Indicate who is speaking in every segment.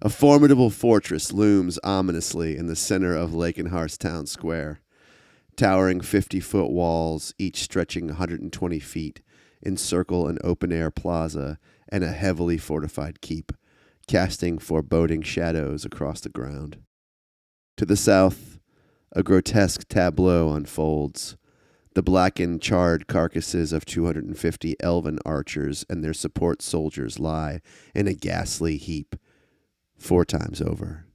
Speaker 1: A formidable fortress looms ominously in the center of Lakenhurst Town Square. Towering 50-foot walls, each stretching 120 feet, encircle an open-air plaza and a heavily fortified keep, casting foreboding shadows across the ground. To the south, a grotesque tableau unfolds. The blackened, charred carcasses of 250 elven archers and their support soldiers lie in a ghastly heap, 4 times over.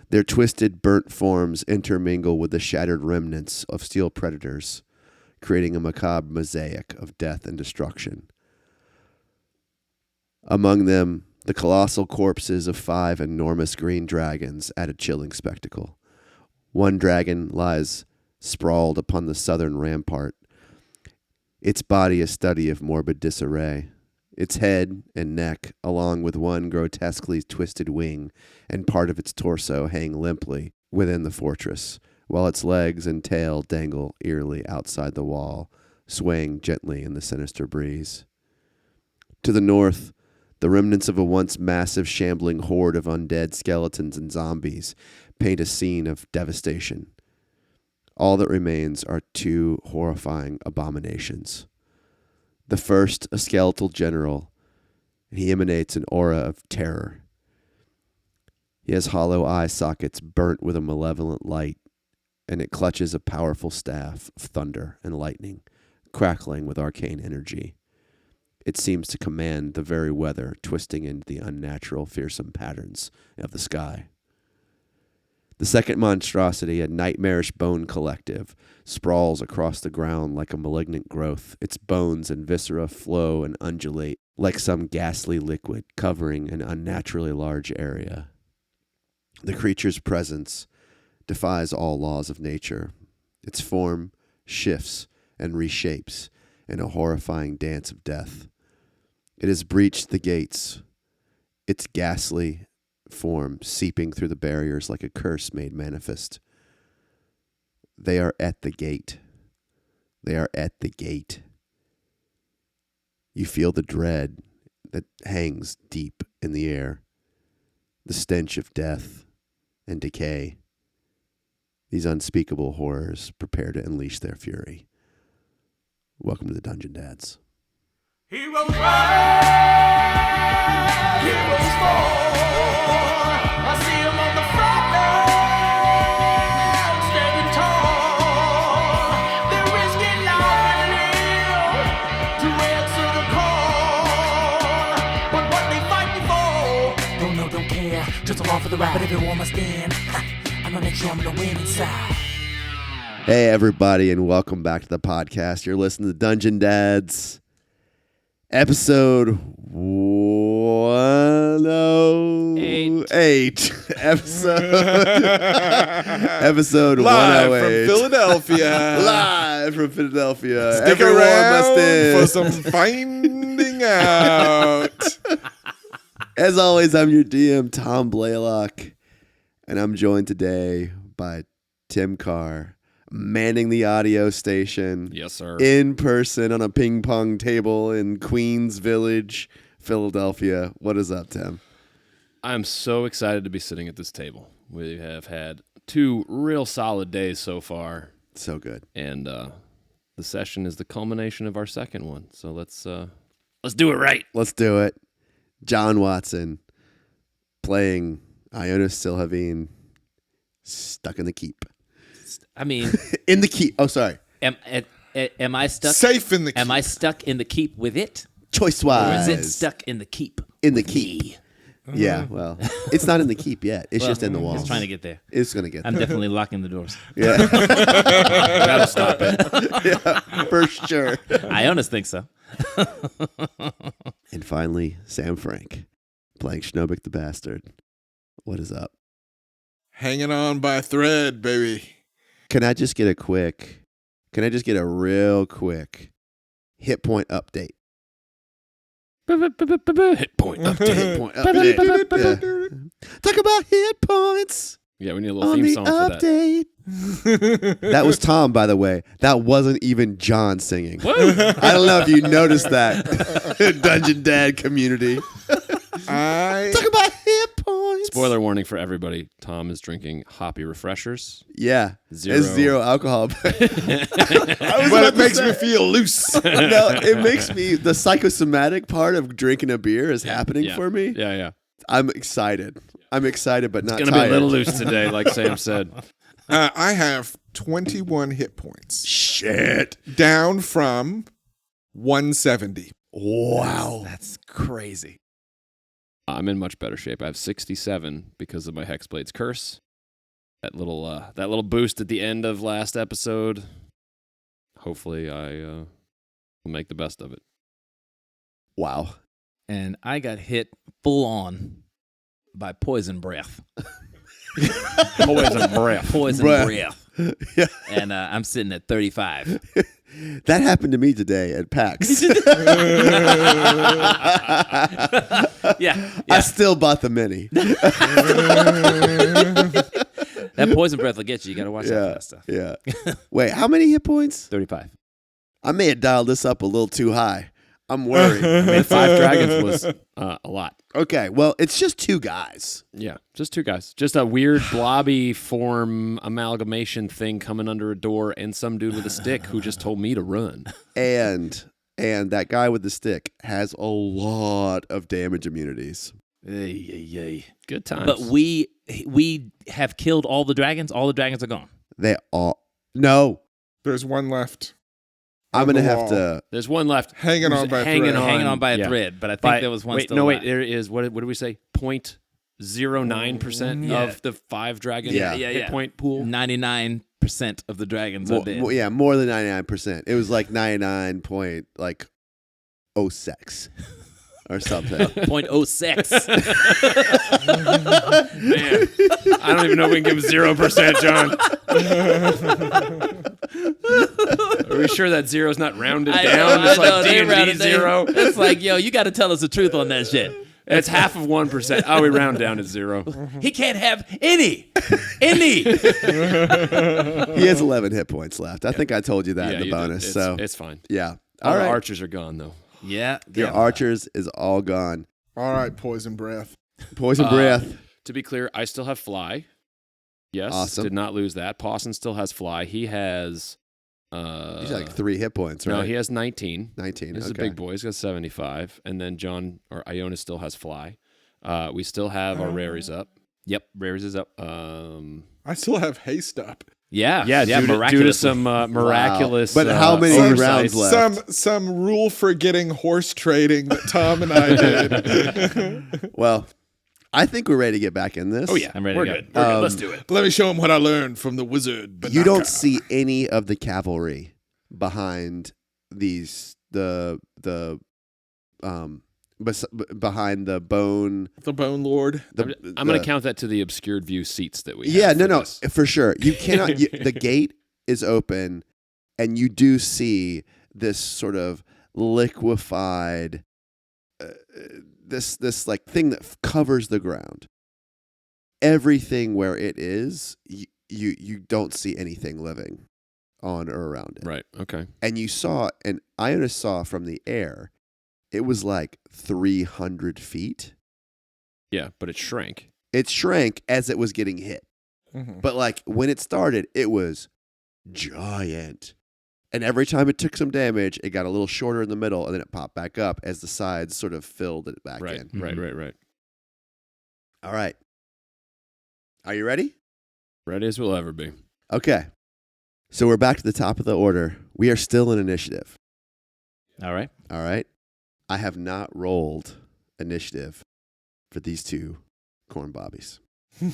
Speaker 1: Their twisted, burnt forms intermingle with the shattered remnants of steel predators, creating a macabre mosaic of death and destruction. Among them, the colossal corpses of 5 enormous green dragons add a chilling spectacle. One dragon lies sprawled upon the southern rampart, its body a study of morbid disarray. Its head and neck, along with one grotesquely twisted wing and part of its torso, hang limply within the fortress, while its legs and tail dangle eerily outside the wall, swaying gently in the sinister breeze. To the north, the remnants of a once massive shambling horde of undead skeletons and zombies paint a scene of devastation. All that remains are 2 horrifying abominations. The first, a skeletal general, and he emanates an aura of terror. He has hollow eye sockets burnt with a malevolent light, and it clutches a powerful staff of thunder and lightning, crackling with arcane energy. It seems to command the very weather, twisting into the unnatural, fearsome patterns of the sky. The second monstrosity, a nightmarish bone collective, sprawls across the ground like a malignant growth. Its bones and viscera flow and undulate like some ghastly liquid, covering an unnaturally large area. The creature's presence defies all laws of nature. Its form shifts and reshapes in a horrifying dance of death. It has breached the gates, its ghastly form seeping through the barriers like a curse made manifest. They are at the gate. They are at the gate. You feel the dread that hangs deep in the air, the stench of death and decay. These unspeakable horrors prepare to unleash their fury. Welcome to the Dungeon Dads.
Speaker 2: Heroes rise, heroes fall. I see them on the front line, standing tall. They're risking life and limb to answer the call. But what they fighting for? Don't know, don't care, just along for the ride. But everyone must stand. I'm gonna make sure I'm gonna win inside.
Speaker 1: Hey, everybody, and welcome back to the podcast. You're listening to Dungeon Dads. Episode 108. Episode
Speaker 3: Live
Speaker 1: 108.
Speaker 3: from Philadelphia.
Speaker 1: Live from Philadelphia.
Speaker 3: Stick
Speaker 1: Everyone
Speaker 3: around
Speaker 1: must in.
Speaker 3: for some finding out.
Speaker 1: As always, I'm your DM, Tom Blaylock, and I'm joined today by Tim Carr, manning the audio station.
Speaker 3: Yes, sir.
Speaker 1: In person on a ping pong table in Queens Village, Philadelphia. What is up, Tim?
Speaker 4: I'm so excited to be sitting at this table. We have had 2 real solid days so far.
Speaker 1: So good.
Speaker 4: And the session is the culmination of our second one. So let's do it right.
Speaker 1: Let's do it. John Watson playing Ionis Silhavine, stuck in the keep.
Speaker 5: I mean,
Speaker 1: in the keep. Oh, sorry.
Speaker 5: Am I stuck?
Speaker 3: Safe in the keep.
Speaker 5: Am I stuck in the keep with it?
Speaker 1: Choice
Speaker 5: Or
Speaker 1: wise.
Speaker 5: is it stuck in the keep?
Speaker 1: In the keep. Yeah, well, it's not in the keep yet. It's just in the walls.
Speaker 5: It's trying to get there.
Speaker 1: It's going to get
Speaker 5: I'm
Speaker 1: there.
Speaker 5: definitely locking the doors.
Speaker 1: Yeah.
Speaker 4: That'll stop it.
Speaker 1: Yeah, for sure.
Speaker 5: I honestly think so.
Speaker 1: And finally, Sam Frank playing Schnobik the Bastard. What is up?
Speaker 3: Hanging on by a thread, baby.
Speaker 1: Can I just get a real quick hit point update?
Speaker 4: Hit point update.
Speaker 1: Hit point update. Yeah. Talk about hit points
Speaker 4: Yeah, we need a little
Speaker 1: on
Speaker 4: theme
Speaker 1: the
Speaker 4: song for that.
Speaker 1: update. That was Tom, by the way. That wasn't even John singing. I don't know if you noticed that. Dungeon Dad community.
Speaker 3: I
Speaker 1: Talk about hit points.
Speaker 4: Spoiler warning for everybody. Tom is drinking hoppy refreshers.
Speaker 1: Yeah.
Speaker 4: Zero.
Speaker 1: It's zero alcohol.
Speaker 3: But it makes me feel loose.
Speaker 1: No, it makes me, the psychosomatic part of drinking a beer is happening
Speaker 4: Yeah.
Speaker 1: for me.
Speaker 4: Yeah.
Speaker 1: I'm excited. I'm excited, but not
Speaker 4: It's gonna
Speaker 1: tired.
Speaker 4: be a little loose today, like Sam said.
Speaker 3: I have 21 hit points.
Speaker 1: Shit.
Speaker 3: Down from 170.
Speaker 1: Wow.
Speaker 5: That's crazy.
Speaker 4: I'm in much better shape. I have 67 because of my Hexblade's curse. That little boost at the end of last episode. Hopefully, I will make the best of it.
Speaker 1: Wow.
Speaker 5: And I got hit full on by poison breath.
Speaker 4: Poison breath.
Speaker 5: Poison breath.
Speaker 1: Yeah.
Speaker 5: And I'm sitting at 35.
Speaker 1: That happened to me today at PAX.
Speaker 5: Yeah.
Speaker 1: I still bought the mini.
Speaker 5: That poison breath will get you. You got to watch that for that stuff.
Speaker 1: Yeah. Wait, how many hit points?
Speaker 5: 35.
Speaker 1: I may have dialed this up a little too high. I'm worried.
Speaker 4: I mean, 5 dragons was a lot.
Speaker 1: Okay, well, it's just 2 guys.
Speaker 4: Yeah, just 2 guys. Just a weird blobby form amalgamation thing coming under a door and some dude with a stick who just told me to run.
Speaker 1: And that guy with the stick has a lot of damage immunities.
Speaker 4: Good times.
Speaker 5: But we have killed all the dragons. All the dragons are gone.
Speaker 1: They all... No.
Speaker 3: There's one left.
Speaker 1: I'm
Speaker 3: on
Speaker 1: going to
Speaker 3: the
Speaker 1: have
Speaker 3: wall.
Speaker 1: to...
Speaker 4: There's one left.
Speaker 3: Hanging
Speaker 4: who's
Speaker 3: on by a
Speaker 4: hanging
Speaker 3: thread.
Speaker 5: Hanging on by a
Speaker 4: yeah.
Speaker 5: thread, but I think there was one still alive.
Speaker 4: there is, what did we say? 0.09%
Speaker 5: Yeah.
Speaker 4: of the 5 dragon
Speaker 1: Yeah.
Speaker 4: hit point pool.
Speaker 5: 99% of the dragons are dead.
Speaker 1: Yeah, more than 99%. It was like 99.06 or something.
Speaker 5: 0.06.
Speaker 4: Man, I don't even know if we can give 0%, John. Are we sure that zero's not rounded down? It's like D&D zero.
Speaker 5: It's like, yo, you got to tell us the truth on that shit.
Speaker 4: It's half of 1%. Oh, we round down to 0.
Speaker 5: He can't have any. Any.
Speaker 1: He has 11 hit points left. I think I told you that in the
Speaker 4: you did.
Speaker 1: bonus.
Speaker 4: It's,
Speaker 1: So
Speaker 4: it's fine.
Speaker 1: yeah.
Speaker 4: All
Speaker 1: All
Speaker 4: the
Speaker 1: right.
Speaker 4: archers are gone, though.
Speaker 5: Yeah.
Speaker 1: Your archers is all gone.
Speaker 3: All right, poison breath.
Speaker 1: Poison breath.
Speaker 4: To be clear, I still have fly. Yes,
Speaker 1: Awesome.
Speaker 4: did not lose that. Pawson still has fly. He has...
Speaker 1: He's like 3 hit points, right?
Speaker 4: No, he has 19.
Speaker 1: 19.
Speaker 4: He's
Speaker 1: okay.
Speaker 4: a big boy. He's got 75. And then John, or Iona, still has fly. We still have our raries up.
Speaker 5: Yep. Rares is up.
Speaker 3: I still have haste up.
Speaker 5: Yeah.
Speaker 4: Due to
Speaker 5: miraculous.
Speaker 4: some miraculous.
Speaker 1: But how many
Speaker 4: oversights.
Speaker 1: rounds left?
Speaker 3: Some rule forgetting horse trading that Tom and I did.
Speaker 1: Well, I think we're ready to get back in this.
Speaker 4: Oh, yeah.
Speaker 5: I'm ready
Speaker 4: We're
Speaker 5: to go.
Speaker 4: good. We're good. Let's do it.
Speaker 3: Let me show him what I learned from the wizard.
Speaker 1: You don't
Speaker 3: Banaka.
Speaker 1: see any of the cavalry behind behind the bone.
Speaker 3: The Bone Lord.
Speaker 4: I'm going to count that to the obscured view seats that we
Speaker 1: Yeah,
Speaker 4: have.
Speaker 1: no,
Speaker 4: for this.
Speaker 1: for sure. You cannot. The gate is open, and you do see this sort of liquefied, this like thing that covers the ground. Everything where it is, you don't see anything living on or around it.
Speaker 4: Right. Okay.
Speaker 1: And you saw, and Iona saw from the air, it was like 300 feet.
Speaker 4: Yeah, but it shrank.
Speaker 1: It shrank as it was getting hit.
Speaker 3: Mhm.
Speaker 1: But like when it started, it was giant. And every time it took some damage, it got a little shorter in the middle, and then it popped back up as the sides sort of filled it back
Speaker 4: Right.
Speaker 1: in.
Speaker 4: Right.
Speaker 1: All right. Are you ready?
Speaker 4: Ready as we'll ever be.
Speaker 1: Okay. So we're back to the top of the order. We are still in initiative.
Speaker 5: All right.
Speaker 1: All right. I have not rolled initiative for these 2 corn bobbies. All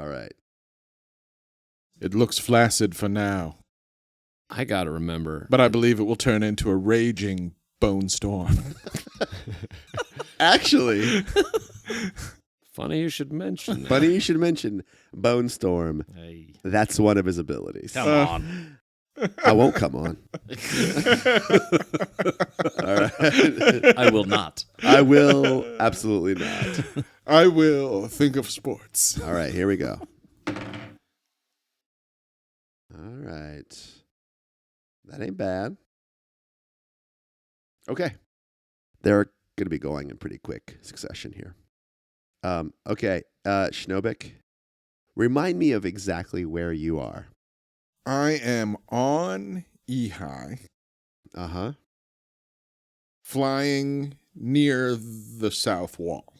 Speaker 1: right.
Speaker 3: It looks flaccid for now,
Speaker 4: I got to remember.
Speaker 3: but I believe it will turn into a raging bone storm.
Speaker 1: Actually,
Speaker 4: Funny you should mention that.
Speaker 1: funny you should mention Bone Storm.
Speaker 5: Hey.
Speaker 1: That's one of his abilities.
Speaker 5: Come on.
Speaker 1: I won't come on. All right.
Speaker 5: I will not.
Speaker 1: I will absolutely not.
Speaker 3: I will think of sports.
Speaker 1: All right, here we go. All right. That ain't bad. Okay. There are going to be going in pretty quick succession here. Okay, Schnobik, remind me of exactly where you are.
Speaker 3: I am on Ehi, flying near the south wall.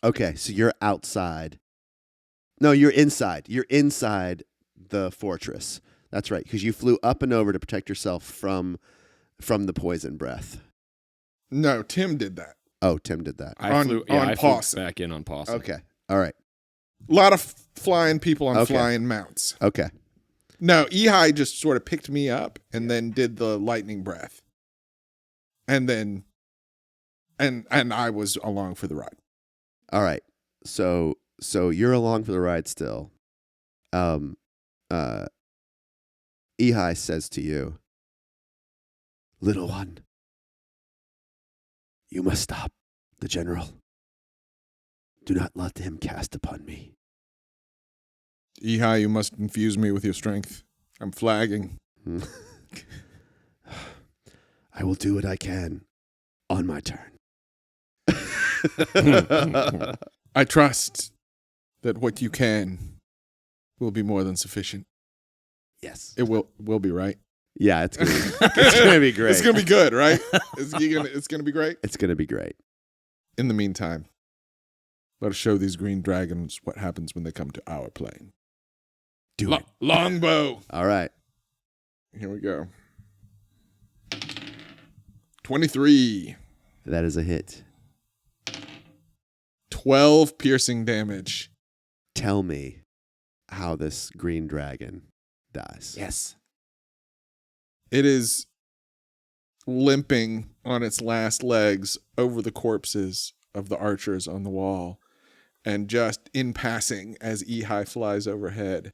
Speaker 1: Okay, so you're outside. No, you're inside. You're inside the fortress. That's right, because you flew up and over to protect yourself from the poison breath.
Speaker 3: No, Tim did that.
Speaker 1: Oh, Tim did that.
Speaker 4: I flew
Speaker 3: Possum.
Speaker 4: back in on Possum.
Speaker 1: Okay, all right.
Speaker 3: A lot of flying people on
Speaker 1: Okay.
Speaker 3: flying mounts.
Speaker 1: Okay,
Speaker 3: No, Ehi just sort of picked me up and then did the lightning breath. And then, and I was along for the ride.
Speaker 1: all right. So you're along for the ride still. Ehi says to you, "Little one, you must stop the general. Do not let him cast upon me."
Speaker 3: Ehi, you must infuse me with your strength. I'm flagging.
Speaker 1: I will do what I can on my turn.
Speaker 3: I trust that what you can will be more than sufficient.
Speaker 1: Yes.
Speaker 3: It will be, right?
Speaker 1: Yeah, it's gonna be great.
Speaker 3: It's gonna be good, right? It's gonna be great.
Speaker 1: It's gonna be great.
Speaker 3: In the meantime, let us show these green dragons what happens when they come to our plane.
Speaker 1: Do it.
Speaker 3: Longbow.
Speaker 1: All right.
Speaker 3: Here we go. 23.
Speaker 1: That is a hit.
Speaker 3: 12 piercing damage.
Speaker 1: Tell me how this green dragon dies.
Speaker 5: Yes.
Speaker 3: It is limping on its last legs over the corpses of the archers on the wall. And just in passing, as Ehi flies overhead,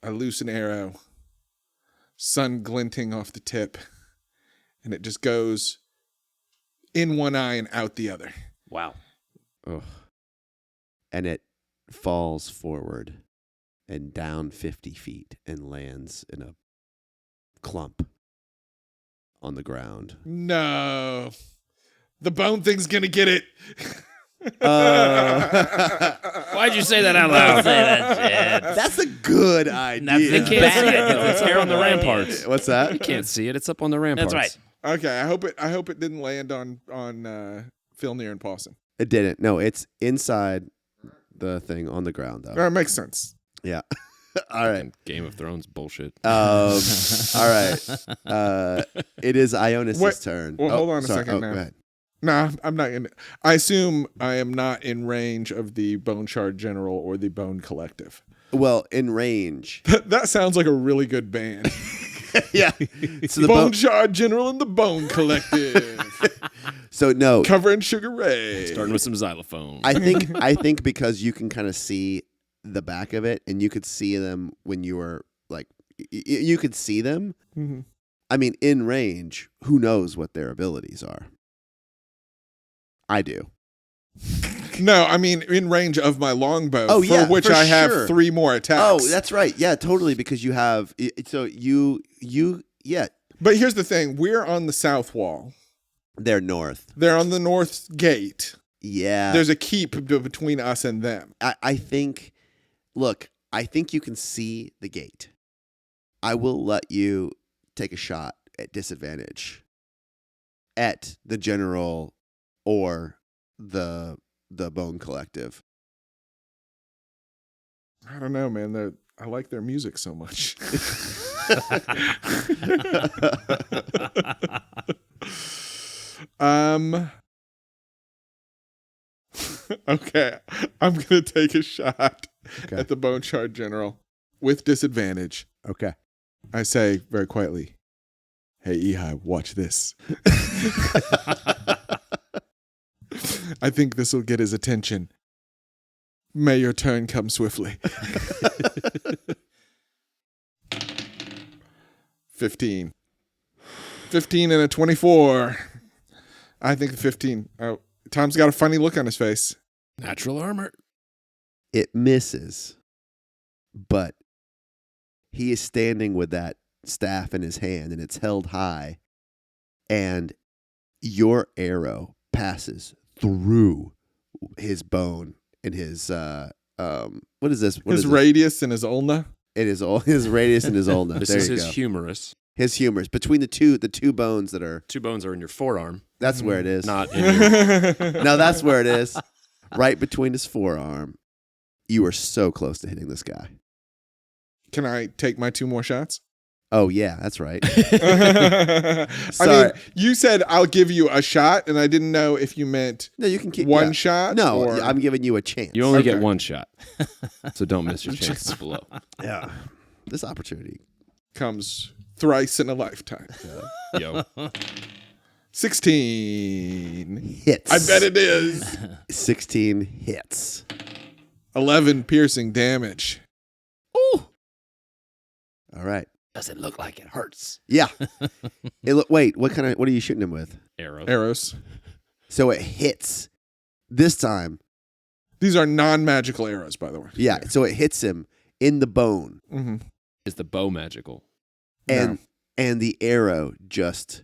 Speaker 3: I loose an arrow, sun glinting off the tip, and it just goes in one eye and out the other.
Speaker 5: Wow.
Speaker 1: Ugh. And it falls forward and down 50 feet and lands in a clump on the ground.
Speaker 3: No. The bone thing's gonna get it.
Speaker 4: Why'd you say that out
Speaker 5: Don't
Speaker 4: loud?
Speaker 5: say that shit.
Speaker 1: That's a good idea.
Speaker 5: Nothing
Speaker 4: They can't
Speaker 5: bad.
Speaker 4: see it. It's there on the ramparts.
Speaker 1: What's that?
Speaker 4: You can't see it. It's up on the ramparts.
Speaker 5: That's right.
Speaker 3: Okay, I hope it didn't land on Filnir and Pawson.
Speaker 1: It didn't. No, it's inside the thing on the ground, though.
Speaker 3: That makes sense.
Speaker 1: Yeah. All right.
Speaker 4: Fucking Game of Thrones bullshit.
Speaker 1: All right. It is Ionis'
Speaker 3: Wait,
Speaker 1: turn.
Speaker 3: well, hold on a
Speaker 1: sorry.
Speaker 3: second
Speaker 1: Go
Speaker 3: now.
Speaker 1: ahead.
Speaker 3: Nah, I'm not in. I assume I am not in range of the Bone Shard General or the Bone Collective.
Speaker 1: Well, in range.
Speaker 3: That sounds like a really good band.
Speaker 1: Yeah. So the
Speaker 3: Bone Shard General and the Bone Collective.
Speaker 1: So no.
Speaker 3: Covering Sugar Ray.
Speaker 4: Starting with some xylophone.
Speaker 1: I think because you can kind of see the back of it, and you could see them when you were like, you could see them.
Speaker 3: Mhm.
Speaker 1: I mean, in range, who knows what their abilities are? I do.
Speaker 3: No, I mean in range of my longbow,
Speaker 1: Oh, yeah,
Speaker 3: for which
Speaker 1: for
Speaker 3: I have
Speaker 1: sure.
Speaker 3: 3 more attacks.
Speaker 1: Oh, that's right. Yeah, totally. Because you have so you yeah.
Speaker 3: But here's the thing: we're on the south wall.
Speaker 1: They're north.
Speaker 3: They're on the north gate.
Speaker 1: Yeah.
Speaker 3: There's a keep between us and them.
Speaker 1: I think. Look, I think you can see the gate. I will let you take a shot at disadvantage at the general or the Bone Collective.
Speaker 3: I don't know, man. I like their music so much. Okay, I'm gonna take a shot at the Bone Shard General with disadvantage.
Speaker 1: Okay.
Speaker 3: I say very quietly, "Hey, Ehi, watch this." I think this will get his attention. May your turn come swiftly. 15. 15 and a 24. I think the 15. Oh, Tom's got a funny look on his face.
Speaker 4: Natural armor.
Speaker 1: It misses, but he is standing with that staff in his hand, and it's held high, and your arrow passes through his bone and his what is this? What
Speaker 3: His
Speaker 1: is this?
Speaker 3: radius and his ulna.
Speaker 1: It is all his radius and his ulna.
Speaker 4: This
Speaker 1: there
Speaker 4: is
Speaker 1: you
Speaker 4: his
Speaker 1: go.
Speaker 4: humerus.
Speaker 1: His humerus between the two bones that are.
Speaker 4: 2 bones are in your forearm,
Speaker 1: That's where it is.
Speaker 4: not in your.
Speaker 1: No, that's where it is. Right between his forearm. You are so close to hitting this guy.
Speaker 3: Can I take my 2 more shots?
Speaker 1: Oh yeah, that's right.
Speaker 3: I
Speaker 1: Sorry.
Speaker 3: mean, you said I'll give you a shot, and I didn't know if you meant
Speaker 1: No, you can keep
Speaker 3: one
Speaker 1: yeah.
Speaker 3: shot.
Speaker 1: No,
Speaker 3: or...
Speaker 1: I'm giving you a chance.
Speaker 4: You only
Speaker 3: Okay.
Speaker 4: get 1 shot, so don't miss your chances below.
Speaker 1: Yeah. This opportunity.
Speaker 3: comes thrice in a lifetime.
Speaker 4: Yo,
Speaker 3: 16.
Speaker 1: Hits.
Speaker 3: I bet it is.
Speaker 1: 16 hits.
Speaker 3: 11 piercing damage.
Speaker 1: All right.
Speaker 5: Does it look like it hurts?
Speaker 1: Yeah. Wait, what are you shooting him with?
Speaker 4: arrow.
Speaker 3: Arrows.
Speaker 1: So it hits. This time,
Speaker 3: These are non-magical arrows, by the way.
Speaker 1: yeah, so it hits him in the bone
Speaker 3: Mm-hmm.
Speaker 4: Is the bow magical?
Speaker 1: and the arrow just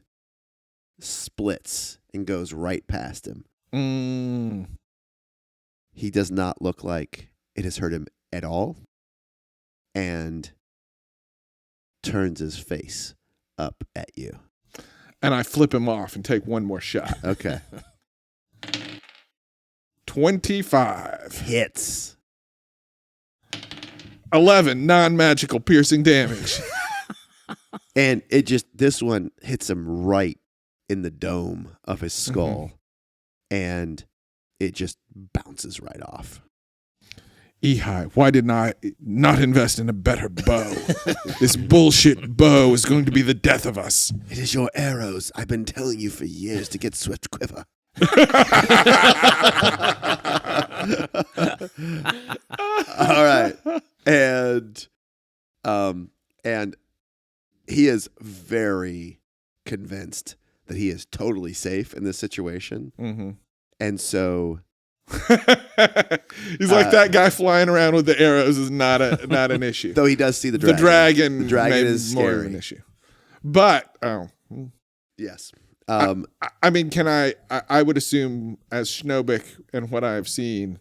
Speaker 1: splits and goes right past him.
Speaker 3: Mm.
Speaker 1: He does not look like it has hurt him at all and turns his face up at you.
Speaker 3: And I flip him off and take one more shot.
Speaker 1: Okay.
Speaker 3: 25.
Speaker 1: Hits.
Speaker 3: 11 non-magical piercing damage.
Speaker 1: And this one hits him right in the dome of his skull. And it just bounces right off.
Speaker 3: Ehi, why did I not invest in a better bow? This bullshit bow is going to be the death of us.
Speaker 1: It is your arrows. I've been telling you for years to get swift quiver. All right. And he is very convinced that he is totally safe in this situation.
Speaker 3: Mm-hmm.
Speaker 1: And so
Speaker 3: He's like that guy flying around with the arrows is not an issue.
Speaker 1: though he does see the
Speaker 3: The
Speaker 1: dragon.
Speaker 3: dragon,
Speaker 1: The dragon
Speaker 3: may be
Speaker 1: is
Speaker 3: more of
Speaker 1: scary.
Speaker 3: an issue. But
Speaker 1: Yes.
Speaker 3: I mean, can I would assume as Schnobik and what I've seen,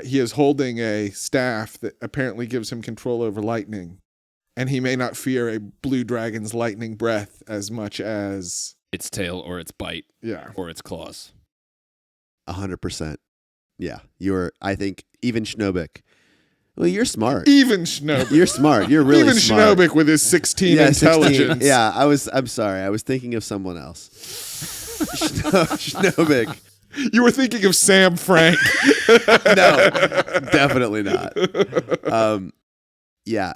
Speaker 3: he is holding a staff that apparently gives him control over lightning, and he may not fear a blue dragon's lightning breath as much as
Speaker 4: Its tail or its bite
Speaker 3: yeah.
Speaker 4: or its claws.
Speaker 1: 100%. Yeah. I think even Schnobik. Well, you're smart.
Speaker 3: Even Schnobik.
Speaker 1: You're smart. You're really
Speaker 3: Even
Speaker 1: smart.
Speaker 3: Schnobik with his 16
Speaker 1: Yeah, 16.
Speaker 3: intelligence.
Speaker 1: Yeah, I'm sorry. I was thinking of someone else. Schnobik.
Speaker 3: You were thinking of Sam Frank.
Speaker 1: No, definitely not. Yeah.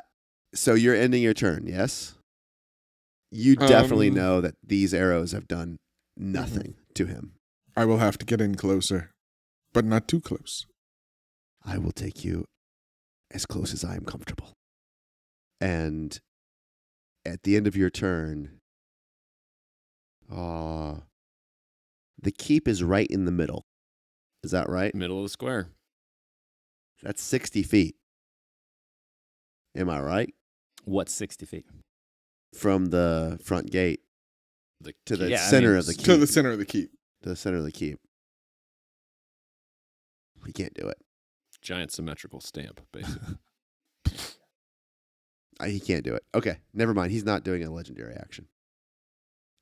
Speaker 1: So you're ending your turn, yes? You definitely know that these arrows have done nothing to him.
Speaker 3: I will have to get in closer, but not too close.
Speaker 1: I will take you as close as I am comfortable. And at the end of your turn, the keep is right in the middle. Is that right?
Speaker 4: Middle of the square.
Speaker 1: That's 60 feet. Am I right?
Speaker 5: What's 60 feet?
Speaker 1: From the front gate to the
Speaker 5: Yeah, I
Speaker 1: center
Speaker 5: mean,
Speaker 1: of the keep.
Speaker 3: To the center of the keep.
Speaker 1: To the center of the keep. We can't do it.
Speaker 4: Giant symmetrical stamp, basically.
Speaker 1: He can't do it. Okay, never mind. He's not doing a legendary action.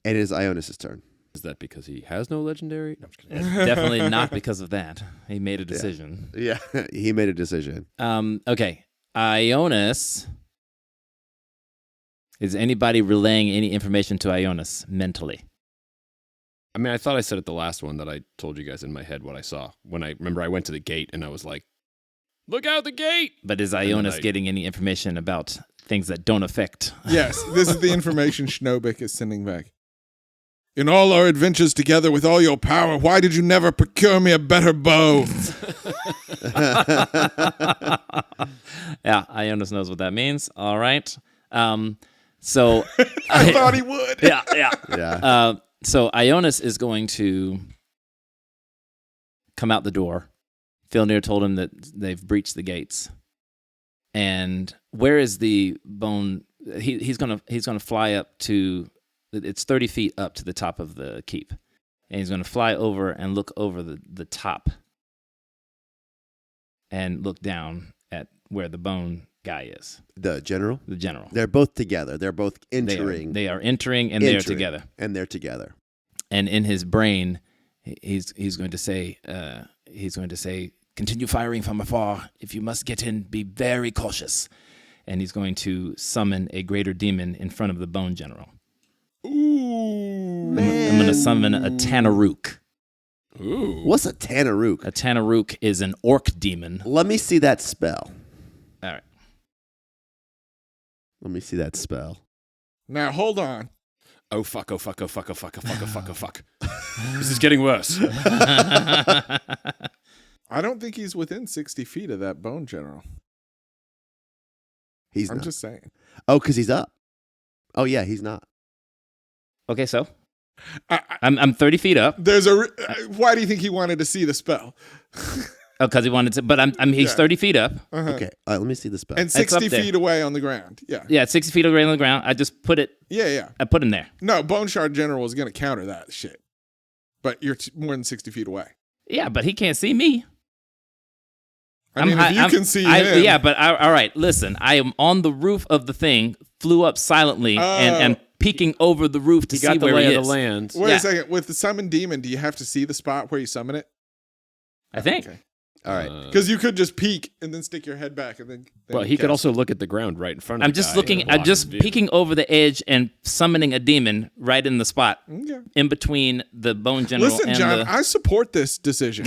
Speaker 1: And it is Ionis' turn.
Speaker 4: Is that because he has no legendary? No, I'm just kidding.
Speaker 5: Definitely not because of that. He made a decision.
Speaker 1: Yeah, he made a decision.
Speaker 5: Okay. Ionis. Is anybody relaying any information to Ionis mentally?
Speaker 4: I mean, I thought I said at the last one that I told you guys in my head what I saw. When I went to the gate and I was like, look out the gate!
Speaker 5: But is
Speaker 4: then
Speaker 5: Ionis getting any information about things that don't affect?
Speaker 3: Yes, this is the information Schnobik is sending back. In all our adventures together with all your power, why did you never procure me a better bow?
Speaker 5: Yeah, Ionis knows what that means. All right. So
Speaker 3: I thought he would.
Speaker 5: yeah.
Speaker 1: Yeah.
Speaker 5: So Ionis is going to come out the door. Filnir told him that they've breached the gates. And where is the bone? He's gonna fly up to. It's 30 feet up to the top of the keep. and he's going to fly over and look over the top and look down at where the bone guy is.
Speaker 1: The general?
Speaker 5: The general.
Speaker 1: They're both together. They're both entering.
Speaker 5: They are entering, and they're together.
Speaker 1: And they're together.
Speaker 5: And in his brain, he's going to say, continue firing from afar. If you must get in, be very cautious. And he's going to summon a greater demon in front of the bone general.
Speaker 3: Ooh.
Speaker 5: I'm going to summon a Tanaruk.
Speaker 4: Ooh.
Speaker 1: What's a Tanaruk?
Speaker 5: A Tanaruk is an orc demon.
Speaker 1: Let me see that spell.
Speaker 5: All right.
Speaker 1: Let me see that spell.
Speaker 3: Now, hold on.
Speaker 4: Oh, fuck, oh, fuck, oh, fuck, oh, fuck, oh, fuck, oh, fuck, oh, fuck. This is getting worse.
Speaker 3: I don't think he's within 60 feet of that bone general.
Speaker 1: He's
Speaker 3: I'm
Speaker 1: not.
Speaker 3: just saying.
Speaker 1: Oh, because he's up. Oh, yeah, he's not.
Speaker 5: Okay, so I'm 30 feet up.
Speaker 3: Why do you think he wanted to see the spell?
Speaker 5: Oh, because he wanted to, but he's 30 feet up.
Speaker 3: Uh-huh.
Speaker 1: Okay, let me see the spell.
Speaker 3: And
Speaker 5: It's up
Speaker 3: 60
Speaker 5: there.
Speaker 3: feet away on the ground. Yeah.
Speaker 5: Yeah, it's 60 feet away on the ground. I just put it.
Speaker 3: Yeah.
Speaker 5: I put him there.
Speaker 3: No, Bone Shard General is going to counter that shit. But you're more than 60 feet away.
Speaker 5: Yeah, but he can't see me.
Speaker 3: I mean, if you can see him.
Speaker 5: Yeah, but all right. Listen, I am on the roof of the thing, flew up silently, and peeking over the roof to
Speaker 4: He
Speaker 5: see
Speaker 4: got the
Speaker 5: where
Speaker 4: lay
Speaker 5: he
Speaker 4: of
Speaker 5: is.
Speaker 4: the land.
Speaker 3: Wait
Speaker 5: Yeah.
Speaker 3: a second. With the Summon Demon, do you have to see the spot where you summon it?
Speaker 5: I think.
Speaker 3: Okay.
Speaker 1: All right.
Speaker 3: Because you could just peek and then stick your head back and then
Speaker 4: Well, he could also look at the ground right in front of
Speaker 5: I'm
Speaker 4: the
Speaker 5: just
Speaker 4: guy
Speaker 5: looking.
Speaker 4: and block
Speaker 5: I'm just
Speaker 4: his view.
Speaker 5: peeking over the edge and summoning a demon right in the spot
Speaker 3: Okay.
Speaker 5: in between the bone general
Speaker 3: Listen,
Speaker 5: and
Speaker 3: John,
Speaker 5: the.
Speaker 3: I support this decision.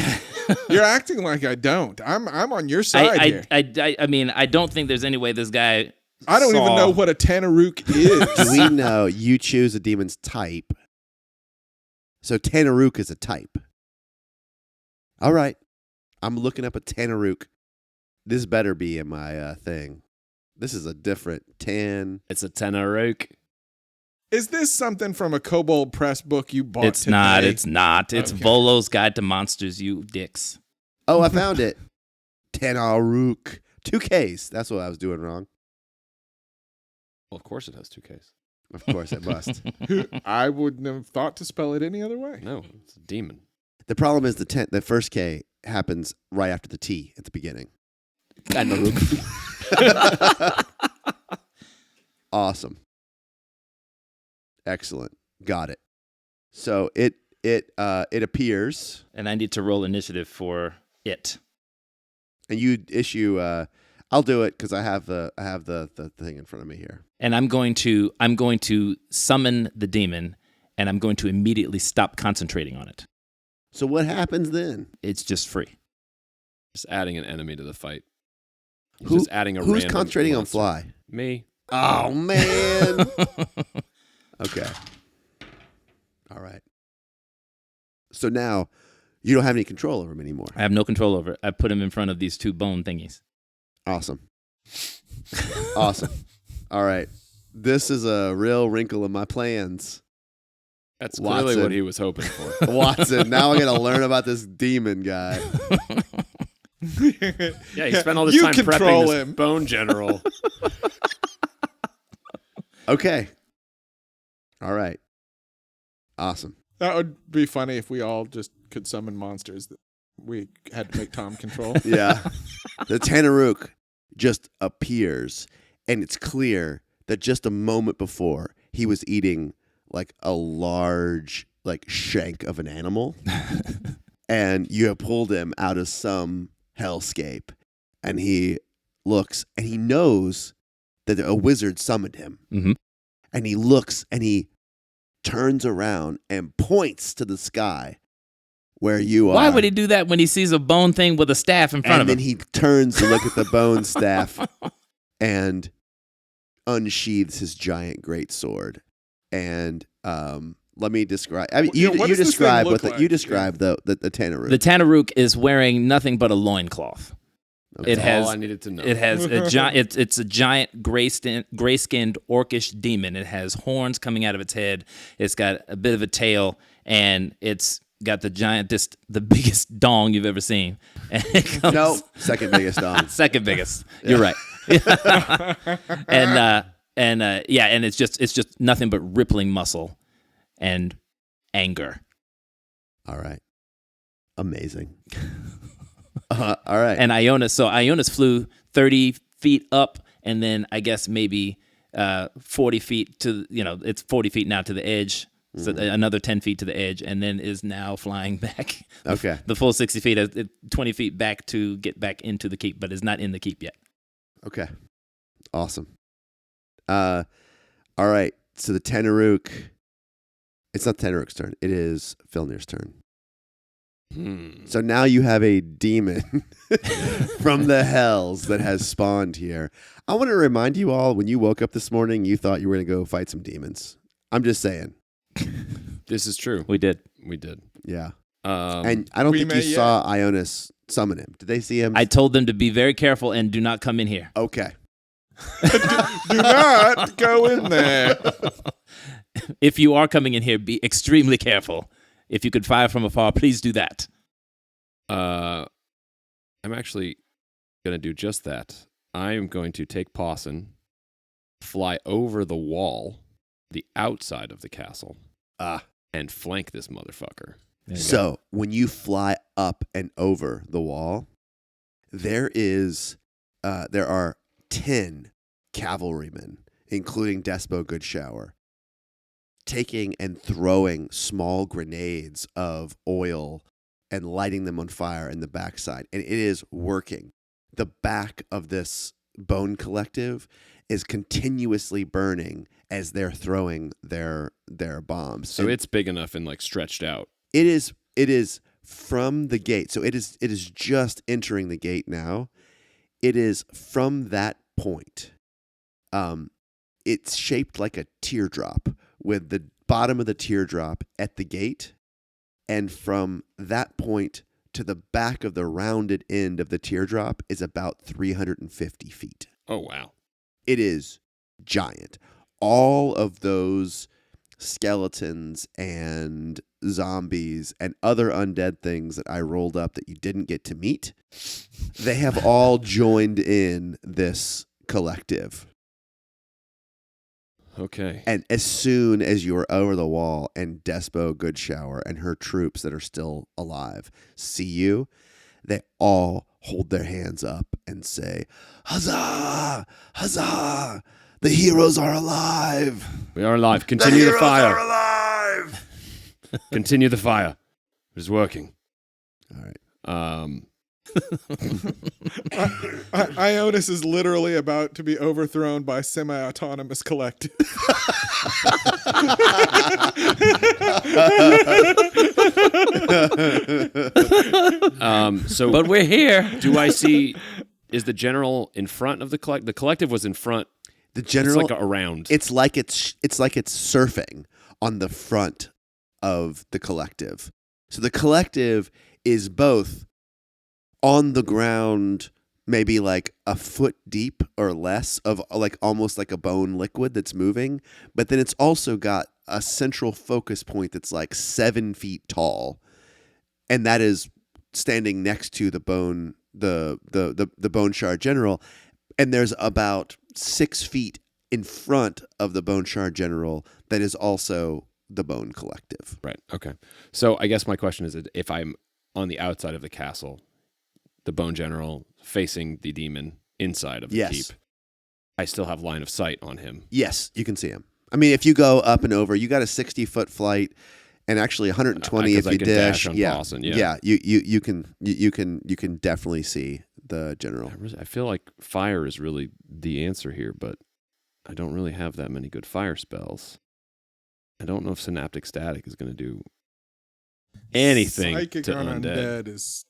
Speaker 3: You're acting like I don't. I'm on your side here.
Speaker 5: I mean, I don't think there's any way this guy.
Speaker 3: I don't even
Speaker 5: saw-
Speaker 3: know what a Tanaruk is.
Speaker 1: Do we know you choose a demon's type? So Tanaruk is a type. All right. I'm looking up a Tanaruk. This better be in my thing. This is a different
Speaker 4: It's a Tanaruk.
Speaker 3: Is this something from a Kobold Press book you bought
Speaker 5: It's
Speaker 3: today?
Speaker 5: not. It's not. It's
Speaker 3: Okay.
Speaker 5: Volo's Guide to Monsters. You dicks.
Speaker 1: Oh, I found it. Tanaruk. 2 Ks. That's what I was doing wrong.
Speaker 4: Well, of course it has 2 Ks.
Speaker 1: Of course it must.
Speaker 3: I wouldn't have thought to spell it any other way.
Speaker 4: No, it's a demon.
Speaker 1: The problem is the first K happens right after the T at the beginning. Awesome. Excellent. Got it. So it appears,
Speaker 5: And I need to roll initiative for it.
Speaker 1: and you issue. I'll do it because I have the thing in front of me here.
Speaker 5: And I'm going to summon the demon, and I'm going to immediately stop concentrating on it.
Speaker 1: So what happens then?
Speaker 5: It's just free.
Speaker 4: Just adding an enemy to the fight. He's
Speaker 1: Who-
Speaker 4: just adding a
Speaker 1: Who's
Speaker 4: random
Speaker 1: concentrating on
Speaker 4: monster.
Speaker 1: fly?
Speaker 4: Me.
Speaker 1: Oh man. Okay. All right. So now you don't have any control over him anymore.
Speaker 5: I have no control over it. I put him in front of these 2 bone thingies.
Speaker 1: Awesome. Awesome. All right. This is a real wrinkle in my plans.
Speaker 4: That's clearly
Speaker 1: Watson.
Speaker 4: what he was hoping for.
Speaker 1: Watson, now I got to learn about this demon guy.
Speaker 4: Yeah, he spent all this
Speaker 3: You
Speaker 4: time
Speaker 3: control
Speaker 4: prepping this
Speaker 3: him.
Speaker 4: bone general.
Speaker 1: Okay. All right. Awesome.
Speaker 3: That would be funny if we all just could summon monsters that we had to make Tom control.
Speaker 1: Yeah. The Tanaruk just appears, and it's clear that just a moment before he was eating like a large like shank of an animal, and you have pulled him out of some hellscape, and he looks and he knows that a wizard summoned him,
Speaker 5: Mhm.
Speaker 1: and he looks and he turns around and points to the sky where you are.
Speaker 5: Why would he do that when he sees a bone thing with a staff in front
Speaker 1: And
Speaker 5: of
Speaker 1: then
Speaker 5: him?
Speaker 1: he turns to look at the bone staff and unsheathes his giant great sword. And let me describe. I mean,
Speaker 3: Yeah, what
Speaker 1: you
Speaker 3: does this
Speaker 1: describe
Speaker 3: thing
Speaker 1: what
Speaker 3: look
Speaker 1: you
Speaker 3: like?
Speaker 1: describe the Tanaruk.
Speaker 5: The Tanaruk is wearing nothing but a loincloth.
Speaker 1: Okay.
Speaker 5: It
Speaker 4: That's
Speaker 5: has
Speaker 4: all I needed to know.
Speaker 5: It has a giant. It's a giant gray-skinned orcish demon. It has horns coming out of its head. It's got a bit of a tail, and it's got the biggest dong you've ever seen. And it comes,
Speaker 1: No, second biggest dong.
Speaker 5: second biggest. You're right. and it's just nothing but rippling muscle and anger.
Speaker 1: All right. Amazing. All right.
Speaker 5: And Ionis flew 30 feet up, and then I guess maybe 40 feet to, it's 40 feet now to the edge. So another 10 feet to the edge, and then is now flying back.
Speaker 1: Okay.
Speaker 5: The full 60 feet, 20 feet back to get back into the keep, but is not in the keep yet.
Speaker 1: Okay. Awesome. All right. So the Tenaruk, it's not Tenaruk's turn. It is Filnir's turn. So now you have a demon from the hells that has spawned here. I want to remind you all, when you woke up this morning, you thought you were going to go fight some demons. I'm just saying.
Speaker 4: This is true.
Speaker 5: We did.
Speaker 1: Yeah. And I don't think you saw Ionis summon him. Did they see him?
Speaker 5: I told them to be very careful and do not come in here.
Speaker 1: Okay.
Speaker 3: Do not go in there.
Speaker 5: If you are coming in here, be extremely careful. If you could fire from afar, please do that.
Speaker 4: I'm actually going to do just that. I am going to take Pawson, fly over the wall, the outside of the castle, and flank this motherfucker.
Speaker 1: So when you fly up and over the wall, there are 10 cavalrymen, including Despo Goodshower, taking and throwing small grenades of oil and lighting them on fire in the backside. And it is working. The back of this bone collective is continuously burning as they're throwing their bombs.
Speaker 4: So it's big enough and like stretched out.
Speaker 1: It is from the gate. So it is just entering the gate now. It is from that point. It's shaped like a teardrop, with the bottom of the teardrop at the gate, and from that point to the back of the rounded end of the teardrop is about 350 feet.
Speaker 4: Oh, wow.
Speaker 1: It is giant. All of those skeletons and zombies and other undead things that I rolled up that you didn't get to meet, they have all joined in this collective.
Speaker 4: Okay.
Speaker 1: And as soon as you are over the wall and Despo Goodshower and her troops that are still alive see you, they all hold their hands up and say, "Huzzah! Huzzah! The heroes are alive!
Speaker 4: We are alive. Continue the fire.
Speaker 1: Are alive!"
Speaker 4: Continue the fire. It is working.
Speaker 1: All right.
Speaker 3: Ionis is literally about to be overthrown by semi-autonomous collective.
Speaker 4: So,
Speaker 5: But we're here.
Speaker 4: do I see? Is the general in front of the collective? The collective was in front.
Speaker 1: The general,
Speaker 4: It's like around.
Speaker 1: it's like it's surfing on the front of the collective. So the collective is both on the ground, maybe like a foot deep or less of like almost like a bone liquid that's moving, but then it's also got a central focus point that's like 7 feet tall, and that is standing next to the bone, the bone shard general, and there's about 6 feet in front of the bone shard general that is also the bone collective.
Speaker 4: Right. Okay. So I guess my question is, if I'm on the outside of the castle, the bone general facing the demon inside of the
Speaker 1: Yes.
Speaker 4: keep, I still have line of sight on him.
Speaker 1: Yes, you can see him. I mean, if you go up and over, you got a 60-foot flight, and actually 120 if
Speaker 4: I
Speaker 1: you
Speaker 4: can
Speaker 1: dash.
Speaker 4: dash on
Speaker 1: Yeah,
Speaker 4: Boston, yeah.
Speaker 1: You can definitely see the general.
Speaker 4: I feel like fire is really the answer here, but I don't really have that many good fire spells. I don't know if Synaptic Static is going to do anything
Speaker 3: Psychic
Speaker 4: to
Speaker 3: on
Speaker 4: undead.
Speaker 3: undead is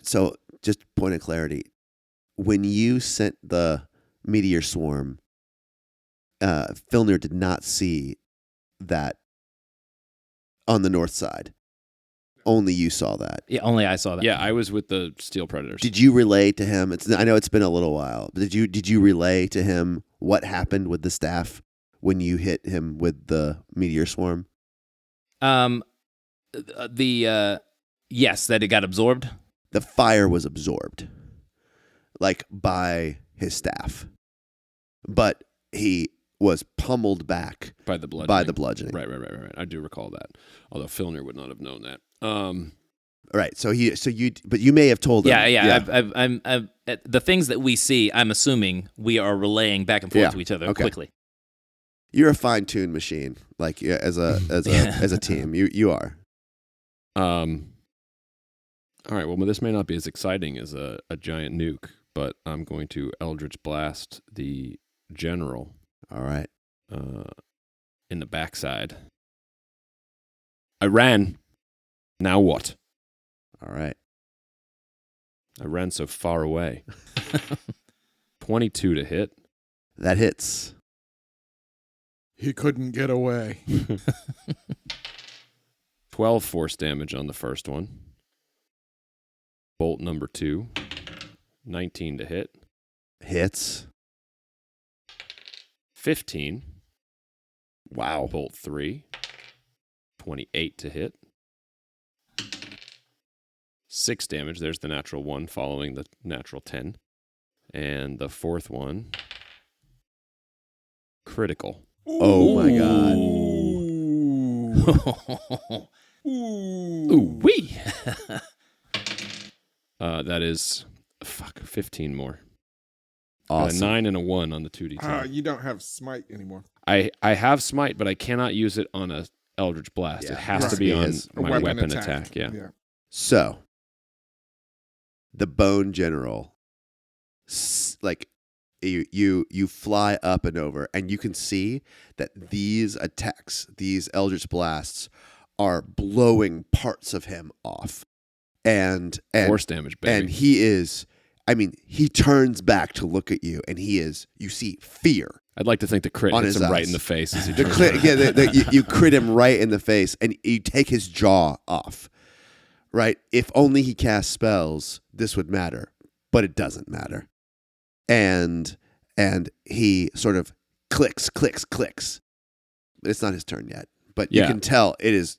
Speaker 1: So just point of clarity, when you sent the meteor swarm, Filnir did not see that on the north side. Only you saw that.
Speaker 5: Yeah, only I saw that.
Speaker 4: Yeah, I was with the Steel Predators.
Speaker 1: Did you relay to him? I know it's been a little while, but did you relay to him what happened with the staff when you hit him with the meteor swarm?
Speaker 5: Yes, that it got absorbed.
Speaker 1: The fire was absorbed, like by his staff, but he was pummeled back
Speaker 4: by the bludgeoning. Right. I do recall that. Although Filner would not have known that.
Speaker 1: Right. But you may have told him.
Speaker 5: Yeah. I'm the things that we see, I'm assuming we are relaying back and forth to each other quickly.
Speaker 1: You're a fine-tuned machine, like as a team. You are.
Speaker 4: All right. Well, this may not be as exciting as a giant nuke, but I'm going to Eldritch Blast the general.
Speaker 1: All right.
Speaker 4: In the backside. I ran. Now what?
Speaker 1: All right.
Speaker 4: I ran so far away. 22 to hit.
Speaker 1: That hits.
Speaker 3: He couldn't get away.
Speaker 4: 12 force damage on the first one. Bolt number 2. 19 to hit.
Speaker 1: Hits.
Speaker 4: 15.
Speaker 1: Wow.
Speaker 4: Bolt 3. 28 to hit. 6 damage. There's the natural 1 following the natural 10. And the fourth one, critical.
Speaker 1: Oh my god.
Speaker 5: Ooh wee.
Speaker 4: That is 15 more.
Speaker 1: Awesome.
Speaker 4: 9 and a 1 on the 2d10.
Speaker 3: You don't have smite anymore.
Speaker 4: I have smite, but I cannot use it on a Eldritch Blast.
Speaker 1: Yeah,
Speaker 4: it has
Speaker 1: right.
Speaker 4: to be on
Speaker 1: A
Speaker 4: my weapon attack. Yeah.
Speaker 1: So, the Bone General, like you fly up and over, and you can see that these attacks, these Eldritch Blasts, are blowing parts of him off, and
Speaker 4: force damage, baby.
Speaker 1: And he turns back to look at you, and you see fear.
Speaker 4: I'd like to think the crit
Speaker 1: on
Speaker 4: hits
Speaker 1: his
Speaker 4: him right
Speaker 1: eyes.
Speaker 4: in the face as he
Speaker 1: The
Speaker 4: turns
Speaker 1: crit,
Speaker 4: around.
Speaker 1: you crit him right in the face, and you take his jaw off. Right? If only he cast spells, this would matter, but it doesn't matter. And he sort of clicks. It's not his turn yet, but you can tell it is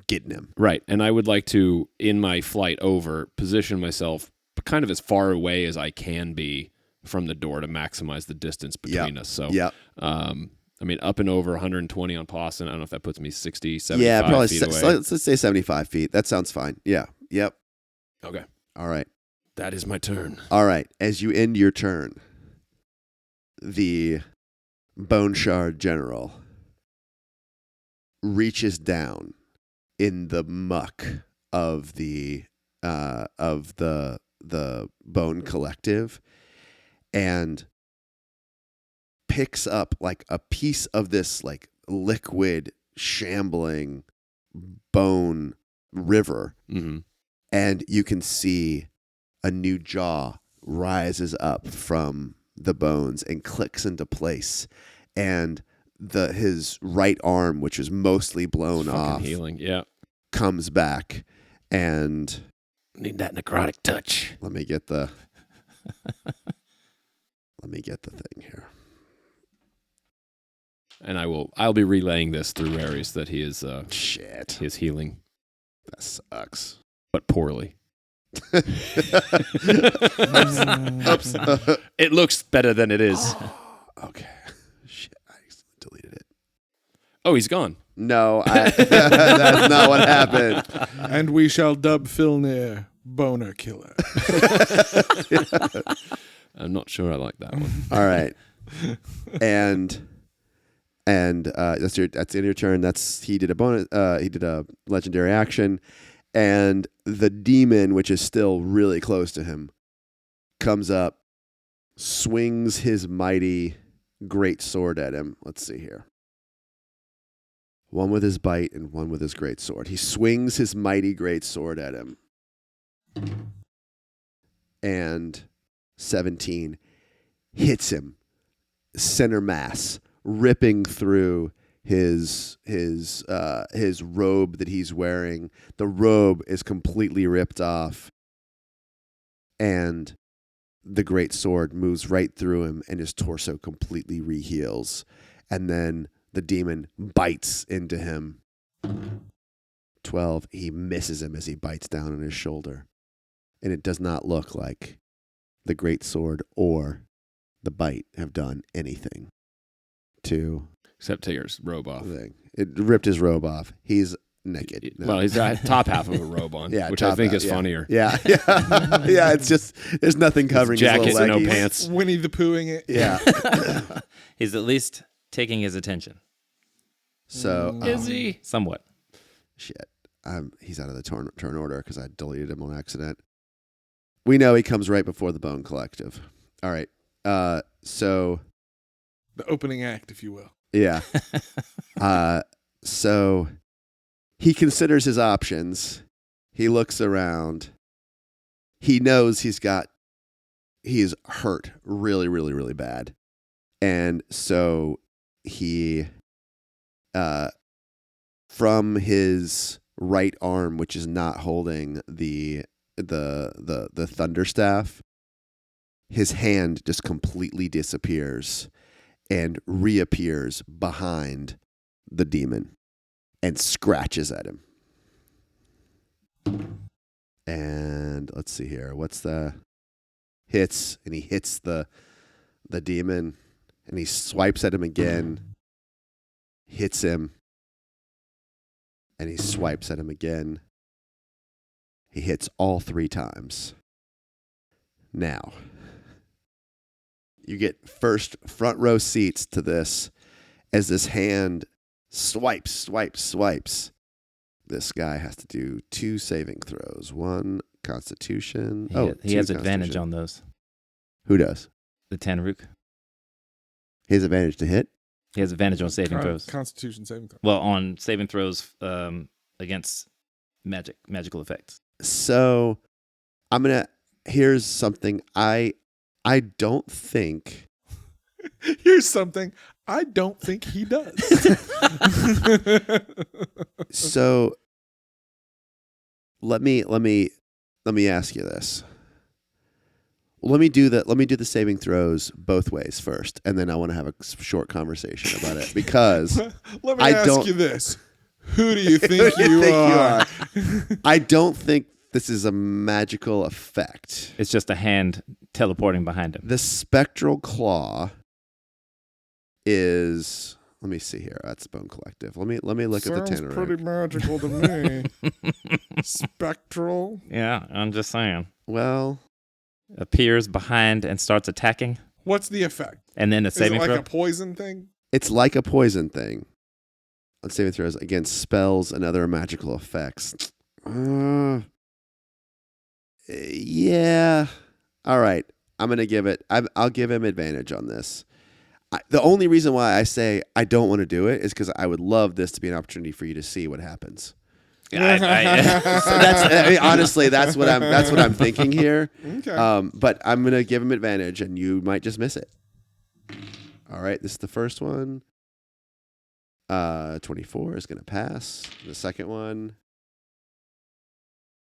Speaker 1: getting him.
Speaker 4: Right, and I would like to, in my flight over, position myself kind of as far away as I can be from the door to maximize the distance between us. So, up and over 120 on Pawson. I don't know if that puts me 60, 75 feet away.
Speaker 1: Let's say 75 feet. That sounds fine. Yeah. Yep.
Speaker 4: Okay.
Speaker 1: All right.
Speaker 4: That is my turn.
Speaker 1: All right. As you end your turn, the Bone Shard General reaches down in the muck of the Bone Collective and picks up like a piece of this like liquid shambling bone river, and you can see a new jaw rises up from the bones and clicks into place, and his right arm, which is mostly blown off,
Speaker 4: healing,
Speaker 1: comes back, and
Speaker 4: need that necrotic touch.
Speaker 1: Let me get the thing here.
Speaker 4: And I'll be relaying this through Raries that he is
Speaker 1: shit.
Speaker 4: He is healing.
Speaker 1: That sucks.
Speaker 4: But poorly.
Speaker 1: Oops.
Speaker 4: It looks better than it is.
Speaker 1: Okay. Shit, I deleted it.
Speaker 4: Oh, he's gone.
Speaker 1: No, that's not what happened.
Speaker 3: And we shall dub Filnir Boner Killer.
Speaker 4: I'm not sure I like that one.
Speaker 1: All right. And that's the end of your turn. He did a legendary action, and the demon, which is still really close to him, comes up, swings his mighty great sword at him. Let's see here. One with his bite and one with his great sword. He swings his mighty great sword at him. And 17 hits him center mass, ripping through his robe that he's wearing. The robe is completely ripped off, and the great sword moves right through him, and his torso completely reheals. And then the demon bites into him. 12. He misses him as he bites down on his shoulder, and it does not look like the great sword or the bite have done anything to
Speaker 4: Except take his robe off.
Speaker 1: the thing. It ripped his robe off. He's naked. No.
Speaker 4: Well, he's got top half of a robe on,
Speaker 1: Yeah,
Speaker 4: which I
Speaker 1: top
Speaker 4: think
Speaker 1: out,
Speaker 4: is
Speaker 1: yeah.
Speaker 4: funnier.
Speaker 1: Yeah, yeah, yeah. It's just there's nothing covering his
Speaker 4: Jackets
Speaker 1: little
Speaker 4: and no
Speaker 1: leggies.
Speaker 4: pants.
Speaker 3: Winnie the Poohing it.
Speaker 1: Yeah.
Speaker 5: He's at least taking his attention.
Speaker 1: So
Speaker 4: Is he?
Speaker 5: Somewhat.
Speaker 1: shit. He's out of the turn order because I deleted him on accident. We know he comes right before the Bone Collective. All right. So
Speaker 3: The opening act, if you will.
Speaker 1: yeah. So he considers his options. He looks around. He knows he's hurt really, really, really bad. And so he, from his right arm, which is not holding the thunder staff, his hand just completely disappears and reappears behind the demon and scratches at him. And let's see here. What's the hits? And he hits the demon and he swipes at him again, hits him, and he swipes at him again. He hits all 3 times. Now, you get front row seats to this as this hand swipes. This guy has to do 2 saving throws. 1 Constitution.
Speaker 5: He
Speaker 1: 2
Speaker 5: has advantage
Speaker 1: Constitution.
Speaker 5: on those.
Speaker 1: Who does?
Speaker 5: The Tanrook.
Speaker 1: He has advantage to hit?
Speaker 5: He has advantage on saving throws.
Speaker 3: Constitution saving throw.
Speaker 5: Well, on saving throws against magical effects.
Speaker 1: So here's something I don't think.
Speaker 3: Here's something I don't think he does.
Speaker 1: So let me ask you this. Let me do the saving throws both ways first, and then I want to have a short conversation about it because
Speaker 3: Let me
Speaker 1: I
Speaker 3: ask
Speaker 1: don't-
Speaker 3: you this. Who do you think
Speaker 1: Who do
Speaker 3: you
Speaker 1: think
Speaker 3: are?
Speaker 1: I don't think this is a magical effect.
Speaker 5: It's just a hand teleporting behind him.
Speaker 1: The spectral claw is. Let me see here. That's Bone Collective. Let me look at the
Speaker 3: Sounds
Speaker 1: Tanner.
Speaker 3: pretty magical to me. Spectral.
Speaker 5: Yeah, I'm just saying.
Speaker 1: Well,
Speaker 5: Appears behind and starts attacking,
Speaker 3: What's the effect?
Speaker 5: and then a
Speaker 3: Is it
Speaker 5: saving
Speaker 3: like
Speaker 5: throw.
Speaker 3: a poison thing?
Speaker 1: it's like a poison thing. On saving throws against spells and other magical effects. Yeah. All right. I'm gonna give it. I'll give him advantage on this. The only reason why I say I don't want to do it is because I would love this to be an opportunity for you to see what happens. So honestly, that's what I'm thinking here.
Speaker 3: Okay.
Speaker 1: But I'm gonna give him advantage, and you might just miss it. All right, this is the first one. 24 is gonna pass. The second one,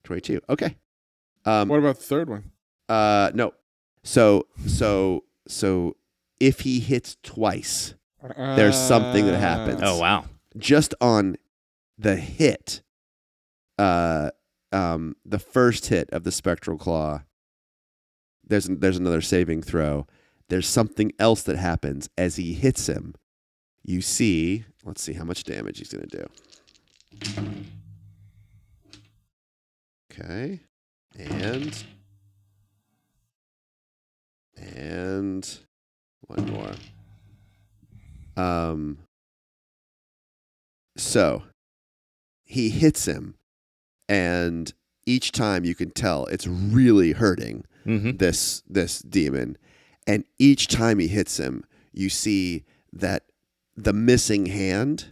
Speaker 1: 22. Okay.
Speaker 3: What about the third one?
Speaker 1: No. So if he hits twice, there's something that happens.
Speaker 5: Oh wow!
Speaker 1: Just on the hit, the first hit of the spectral claw, there's another saving throw. There's something else that happens as he hits him. You see, let's see how much damage he's going to do. Okay. And one more. So he hits him, and each time you can tell it's really hurting this demon. And each time he hits him, you see that the missing hand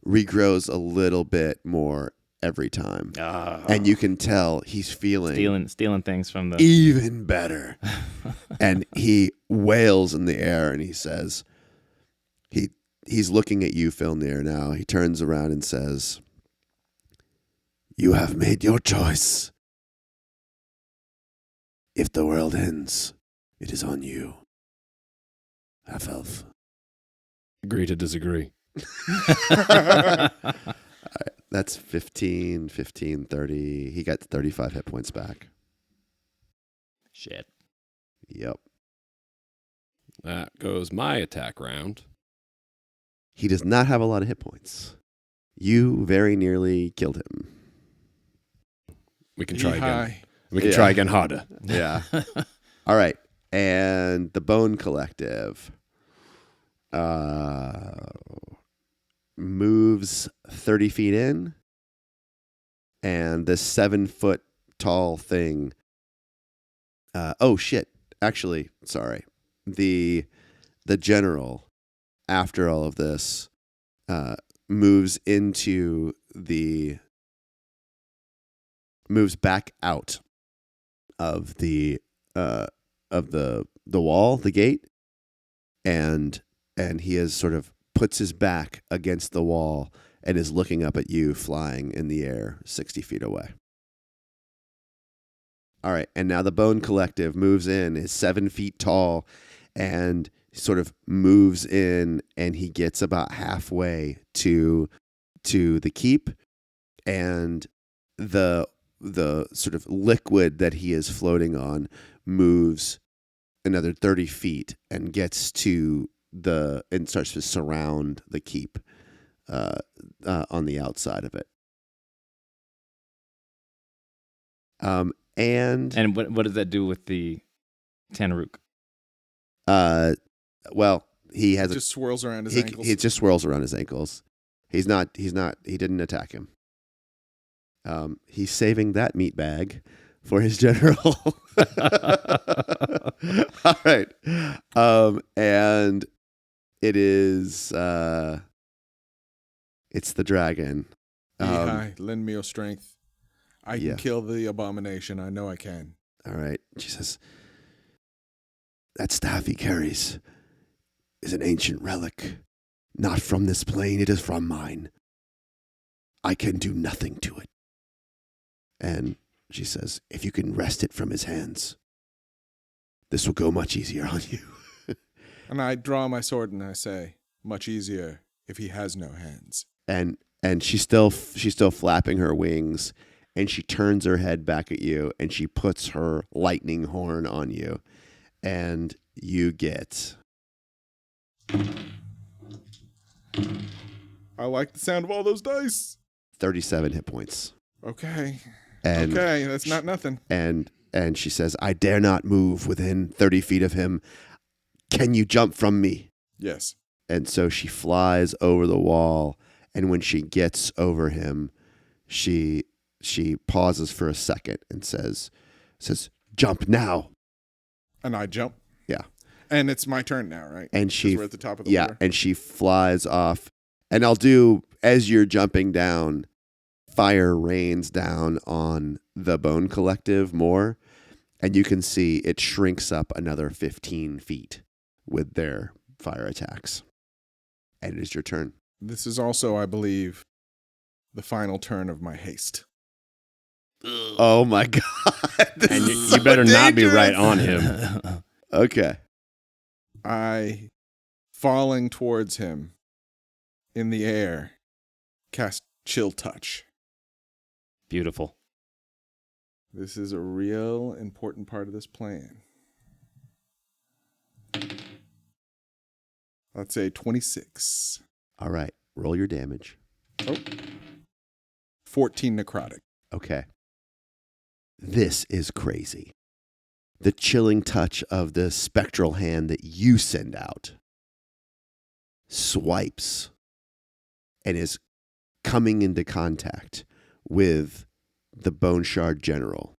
Speaker 1: regrows a little bit more every time. And you can tell he's feeling
Speaker 5: Stealing things from the.
Speaker 1: even better. And he wails in the air and he says, he's looking at you, Filnir, now. He turns around and says, "You have made your choice. If the world ends, it is on you. Half-elf."
Speaker 4: Agree to disagree.
Speaker 1: That's 15, 30. He got 35 hit points back.
Speaker 5: Shit.
Speaker 1: Yep.
Speaker 4: That goes my attack round.
Speaker 1: He does not have a lot of hit points. You very nearly killed him.
Speaker 4: We can try again.
Speaker 3: High.
Speaker 4: We can try again harder.
Speaker 1: Yeah. All right. And the Bone Collective moves 30 feet in. And this 7-foot tall thing. Oh, shit. Actually, sorry. The general, after all of this, moves back out of the wall, the gate, and he is sort of puts his back against the wall and is looking up at you flying in the air 60 feet away. All right, and now the Bone Collective moves in, is 7 feet tall, and sort of moves in, and he gets about halfway to the keep, and the sort of liquid that he is floating on moves another 30 feet and gets to and starts to surround the keep on the outside of it. And
Speaker 5: what does that do with the Tanaruk?
Speaker 1: well, he has
Speaker 3: Just swirls around his ankles.
Speaker 1: He just swirls around his ankles. He didn't attack him. He's saving that meat bag for his general. All right. And it is it's the dragon.
Speaker 3: Hi, lend me your strength. I
Speaker 1: yeah.
Speaker 3: can kill the abomination. I know I can.
Speaker 1: All right. She says, that staff he carries is an ancient relic. Not from this plane, it is from mine. I can do nothing to it. And she says, if you can wrest it from his hands, this will go much easier on you.
Speaker 3: And I draw my sword and I say, much easier if he has no hands.
Speaker 1: And she's still flapping her wings, and she turns her head back at you, and she puts her lightning horn on you, and you get...
Speaker 3: I like the sound of all those dice.
Speaker 1: 37 hit points.
Speaker 3: Okay.
Speaker 1: And
Speaker 3: okay, that's not nothing.
Speaker 1: And she says, I dare not move within 30 feet of him. Can you jump from me?
Speaker 3: Yes.
Speaker 1: And so she flies over the wall, and when she gets over him, she pauses for a second and says, jump now.
Speaker 3: And I jump.
Speaker 1: Yeah.
Speaker 3: And it's my turn now, right?
Speaker 1: And she,
Speaker 3: we're at the top of the order.
Speaker 1: and she flies off. And I'll do, as you're jumping down, fire rains down on the Bone Collective more, and you can see it shrinks up another 15 feet with their fire attacks. And it is your turn.
Speaker 3: This is also, I believe, the final turn of my haste.
Speaker 1: Oh my God.
Speaker 4: And you better not be right on him.
Speaker 1: Okay.
Speaker 3: I, falling towards him in the air, cast Chill Touch.
Speaker 5: Beautiful.
Speaker 3: This is a real important part of this plan. Let's say 26.
Speaker 1: All right. Roll your damage.
Speaker 3: Oh. 14 necrotic.
Speaker 1: Okay. This is crazy. The chilling touch of the spectral hand that you send out swipes and is coming into contact with the Bone Shard General.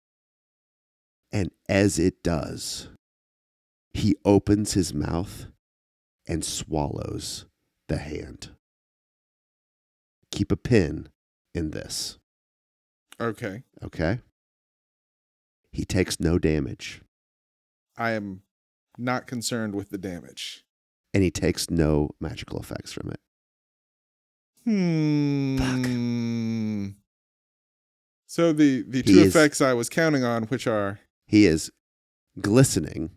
Speaker 1: And as it does, he opens his mouth and swallows the hand. Keep a pin in this.
Speaker 3: Okay.
Speaker 1: Okay? He takes no damage.
Speaker 3: I am not concerned with the damage.
Speaker 1: And he takes no magical effects from it.
Speaker 3: So the two effects I was counting on, which are...
Speaker 1: He is glistening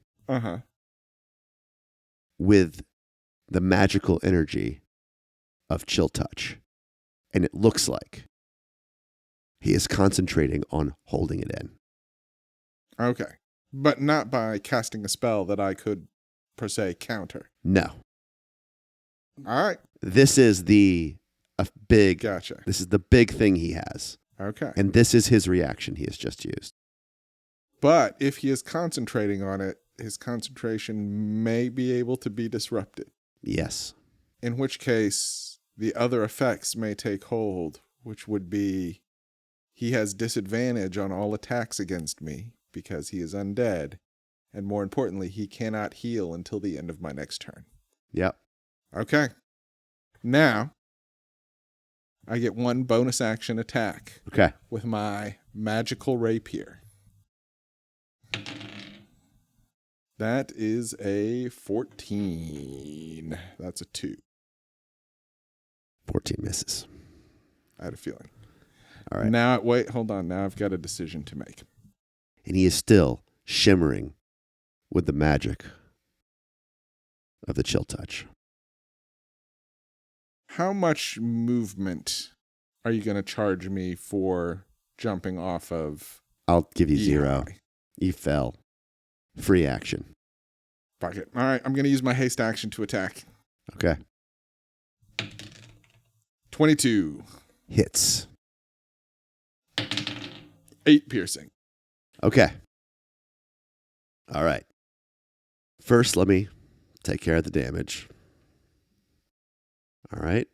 Speaker 1: with the magical energy of Chill Touch. And it looks like he is concentrating on holding it in.
Speaker 3: Okay. But not by casting a spell that I could, per se, counter.
Speaker 1: No.
Speaker 3: All right.
Speaker 1: This is the big.
Speaker 3: Gotcha.
Speaker 1: This is the big thing he has,
Speaker 3: Okay.
Speaker 1: and this is his reaction he has just used.
Speaker 3: But if he is concentrating on it, his concentration may be able to be disrupted.
Speaker 1: Yes.
Speaker 3: In which case, the other effects may take hold, which would be he has disadvantage on all attacks against me because he is undead. And more importantly, he cannot heal until the end of my next turn.
Speaker 1: Yep.
Speaker 3: Okay. Now, I get one bonus action attack
Speaker 1: Okay.
Speaker 3: with my magical rapier. That is a 14. That's a 2.
Speaker 1: 14 misses.
Speaker 3: I had a feeling.
Speaker 1: All right.
Speaker 3: Now, wait, hold on. Now I've got a decision to make.
Speaker 1: And he is still shimmering with the magic of the chill touch.
Speaker 3: How much movement are you going to charge me for jumping off of
Speaker 1: I'll give you
Speaker 3: E
Speaker 1: 0.
Speaker 3: high?
Speaker 1: You fell. Free action.
Speaker 3: Fuck it. All right, I'm going to use my haste action to attack.
Speaker 1: Okay.
Speaker 3: 22.
Speaker 1: Hits.
Speaker 3: 8 piercing.
Speaker 1: Okay. All right. First, let me take care of the damage. All right.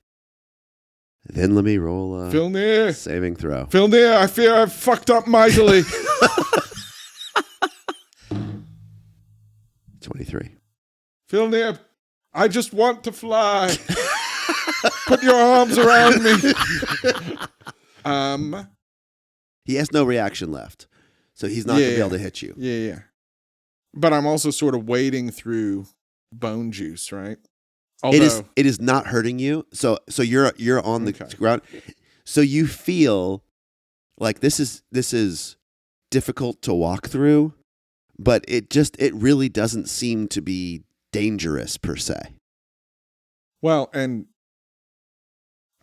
Speaker 1: Then let me roll a
Speaker 3: Filnir.
Speaker 1: saving throw.
Speaker 3: Filnir, I fear I've fucked up mightily.
Speaker 1: 23.
Speaker 3: Filnir, I just want to fly. Put your arms around me.
Speaker 1: He has no reaction left, so he's not going to be able to hit you.
Speaker 3: Yeah. But I'm also sort of wading through bone juice, right? Although,
Speaker 1: It is not hurting you. So you're on the
Speaker 3: Okay.
Speaker 1: ground. So you feel like this is difficult to walk through, but it really doesn't seem to be dangerous per se.
Speaker 3: well, and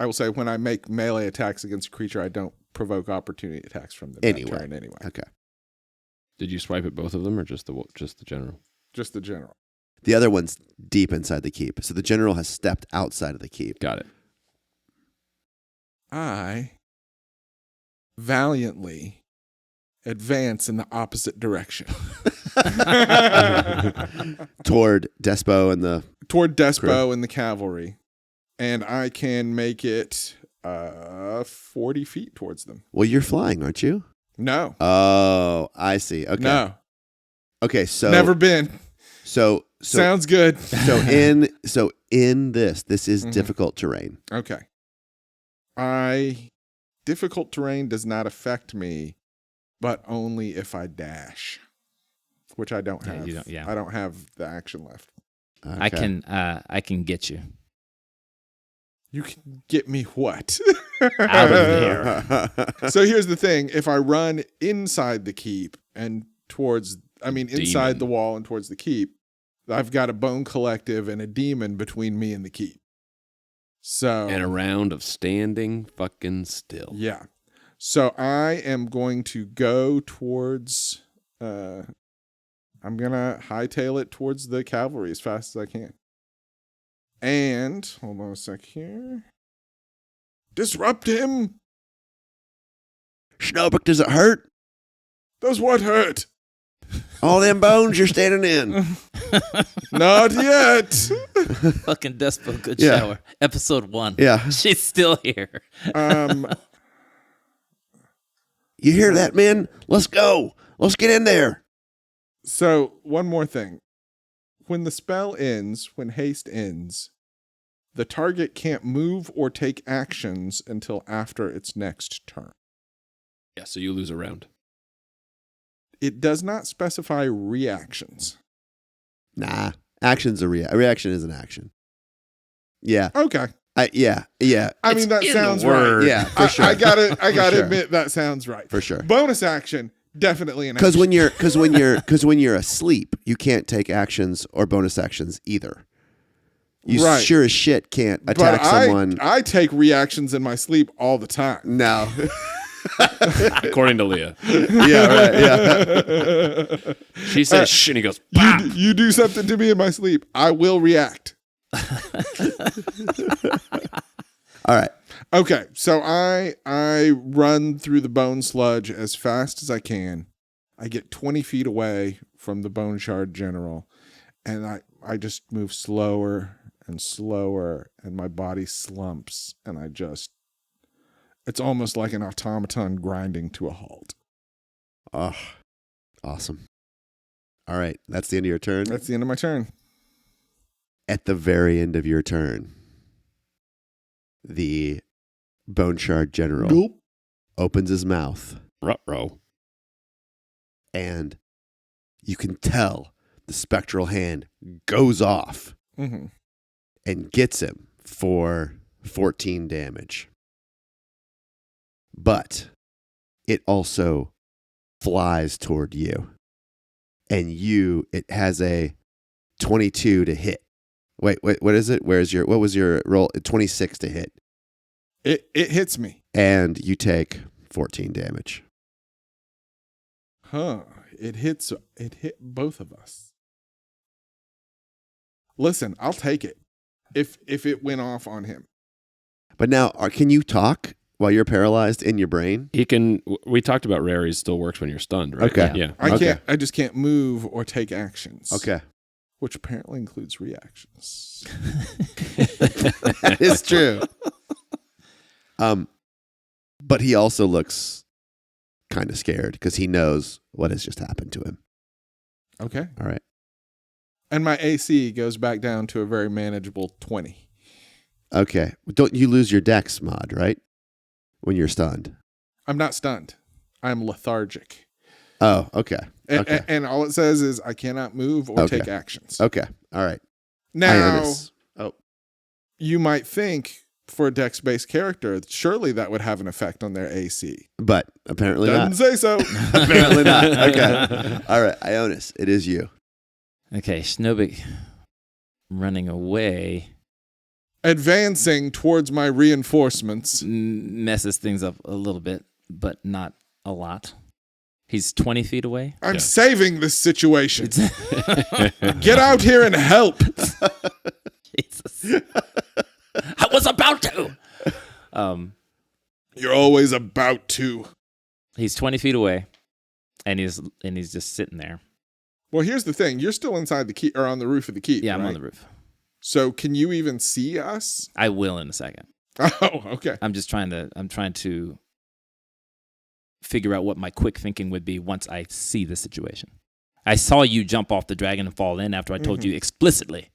Speaker 3: I will say when I make melee attacks against a creature, I don't provoke opportunity attacks from them
Speaker 1: Anyway.
Speaker 3: that turn anyway.
Speaker 1: Okay.
Speaker 4: Did you swipe at both of them or just the general?
Speaker 3: Just the general.
Speaker 1: The other one's deep inside the keep. So the general has stepped outside of the keep.
Speaker 4: Got it.
Speaker 3: I valiantly advance in the opposite direction.
Speaker 1: Toward Despo and the...
Speaker 3: Toward Despo
Speaker 1: Crew.
Speaker 3: and the cavalry. And I can make it 40 feet towards them.
Speaker 1: Well, you're flying, aren't you?
Speaker 3: No.
Speaker 1: Oh, I see. Okay.
Speaker 3: No.
Speaker 1: Okay, so...
Speaker 3: Never been.
Speaker 1: So
Speaker 3: Sounds good.
Speaker 1: in this is
Speaker 3: Mhm.
Speaker 1: difficult terrain.
Speaker 3: Okay. Difficult terrain does not affect me, but only if I dash, which I don't
Speaker 5: Yeah,
Speaker 3: have.
Speaker 5: you don't- yeah.
Speaker 3: I don't have the action left.
Speaker 1: Okay.
Speaker 5: I can get you
Speaker 3: You can get me what?
Speaker 5: out of there.
Speaker 3: So here's the thing. If I run inside the keep and inside
Speaker 4: Demon.
Speaker 3: the wall and towards the keep, I've got a bone collective and a demon between me and the keep. So
Speaker 4: And a round of standing fucking still.
Speaker 3: yeah. So I am going to go towards I'm gonna hightail it towards the cavalry as fast as I can. And hold on a sec here. Disrupt him!
Speaker 1: Schnobik, does it hurt?
Speaker 3: Does what hurt?
Speaker 1: All them bones you're standing in.
Speaker 3: Not yet.
Speaker 5: Fucking Despo, good
Speaker 1: Yeah.
Speaker 5: shower. Episode 1.
Speaker 1: Yeah.
Speaker 5: She's still here.
Speaker 1: You hear that, men? Let's go. Let's get in there.
Speaker 3: So one more thing. When the spell ends, when haste ends, the target can't move or take actions until after its next turn.
Speaker 4: Yeah, so you lose a round.
Speaker 3: It does not specify reactions.
Speaker 1: Nah. Action's a reaction is an action. Yeah.
Speaker 3: Okay.
Speaker 1: Yeah.
Speaker 3: I mean, that
Speaker 5: in the
Speaker 3: sounds
Speaker 5: word.
Speaker 3: right.
Speaker 1: Yeah, for sure.
Speaker 3: I gotta
Speaker 1: sure.
Speaker 3: admit that sounds right.
Speaker 1: For sure.
Speaker 3: Bonus action, definitely an
Speaker 1: Because
Speaker 3: action.
Speaker 1: when you're asleep, you can't take actions or bonus actions either. You
Speaker 3: Right.
Speaker 1: sure as shit can't
Speaker 3: But
Speaker 1: attack someone.
Speaker 3: I take reactions in my sleep all the time.
Speaker 1: No.
Speaker 4: According to Leah.
Speaker 1: Yeah, right. Yeah.
Speaker 4: She says shh and he goes, bah!
Speaker 3: You do something to me in my sleep, I will react.
Speaker 1: All right.
Speaker 3: Okay, so I run through the bone sludge as fast as I can. I get 20 feet away from the bone shard general, and I just move slower and slower, and my body slumps, and it's almost like an automaton grinding to a halt.
Speaker 1: Oh, awesome. All right. That's the end of your turn.
Speaker 3: That's the end of my turn.
Speaker 1: At the very end of your turn, the Bone Shard General opens his mouth,
Speaker 4: Ruh-roh.
Speaker 1: and you can tell the spectral hand goes off
Speaker 3: Mm-hmm.
Speaker 1: and gets him for 14 damage. But it also flies toward you. And it has a 22 to hit. Wait, what is it? What was your roll? 26 to hit.
Speaker 3: It hits me.
Speaker 1: And you take 14 damage.
Speaker 3: Huh. It hit both of us. Listen, I'll take it. If it went off on him.
Speaker 1: But now, can you talk while you're paralyzed in your brain?
Speaker 4: He can. We talked about rares still works when you're stunned, right?
Speaker 1: Okay.
Speaker 4: Yeah.
Speaker 3: I just can't move or take actions.
Speaker 1: Okay.
Speaker 3: Which apparently includes reactions.
Speaker 1: That is true. But he also looks kind of scared because he knows what has just happened to him.
Speaker 3: Okay.
Speaker 1: All right.
Speaker 3: And my AC goes back down to a very manageable 20.
Speaker 1: Okay. Don't you lose your dex mod, right? When you're stunned.
Speaker 3: I'm not stunned. I'm lethargic.
Speaker 1: Oh, okay. Okay.
Speaker 3: And all it says is I cannot move or take actions.
Speaker 1: Okay. All right.
Speaker 3: Now,
Speaker 1: Oh,
Speaker 3: you might think for a dex-based character, surely that would have an effect on their AC.
Speaker 1: but apparently
Speaker 3: Doesn't
Speaker 1: not.
Speaker 3: say so.
Speaker 1: Apparently not. Okay. All right. Ionis, it is you.
Speaker 5: Okay, Schnobik running away
Speaker 3: Advancing towards my reinforcements.
Speaker 5: messes things up a little bit, but not a lot. He's 20 feet away.
Speaker 3: I'm saving this situation.
Speaker 5: It's
Speaker 3: Get out here and help.
Speaker 5: Jesus. I was about to.
Speaker 3: You're always about to.
Speaker 5: He's 20 feet away, and he's just sitting there.
Speaker 3: Well, here's the thing. You're still inside the keep or on the roof of the keep.
Speaker 5: Yeah, I'm
Speaker 3: right?
Speaker 5: on the roof.
Speaker 3: So can you even see us?
Speaker 5: I will in a second.
Speaker 3: Oh, okay.
Speaker 5: I'm trying to figure out what my quick thinking would be once I see the situation. I saw you jump off the dragon and fall in after I told you explicitly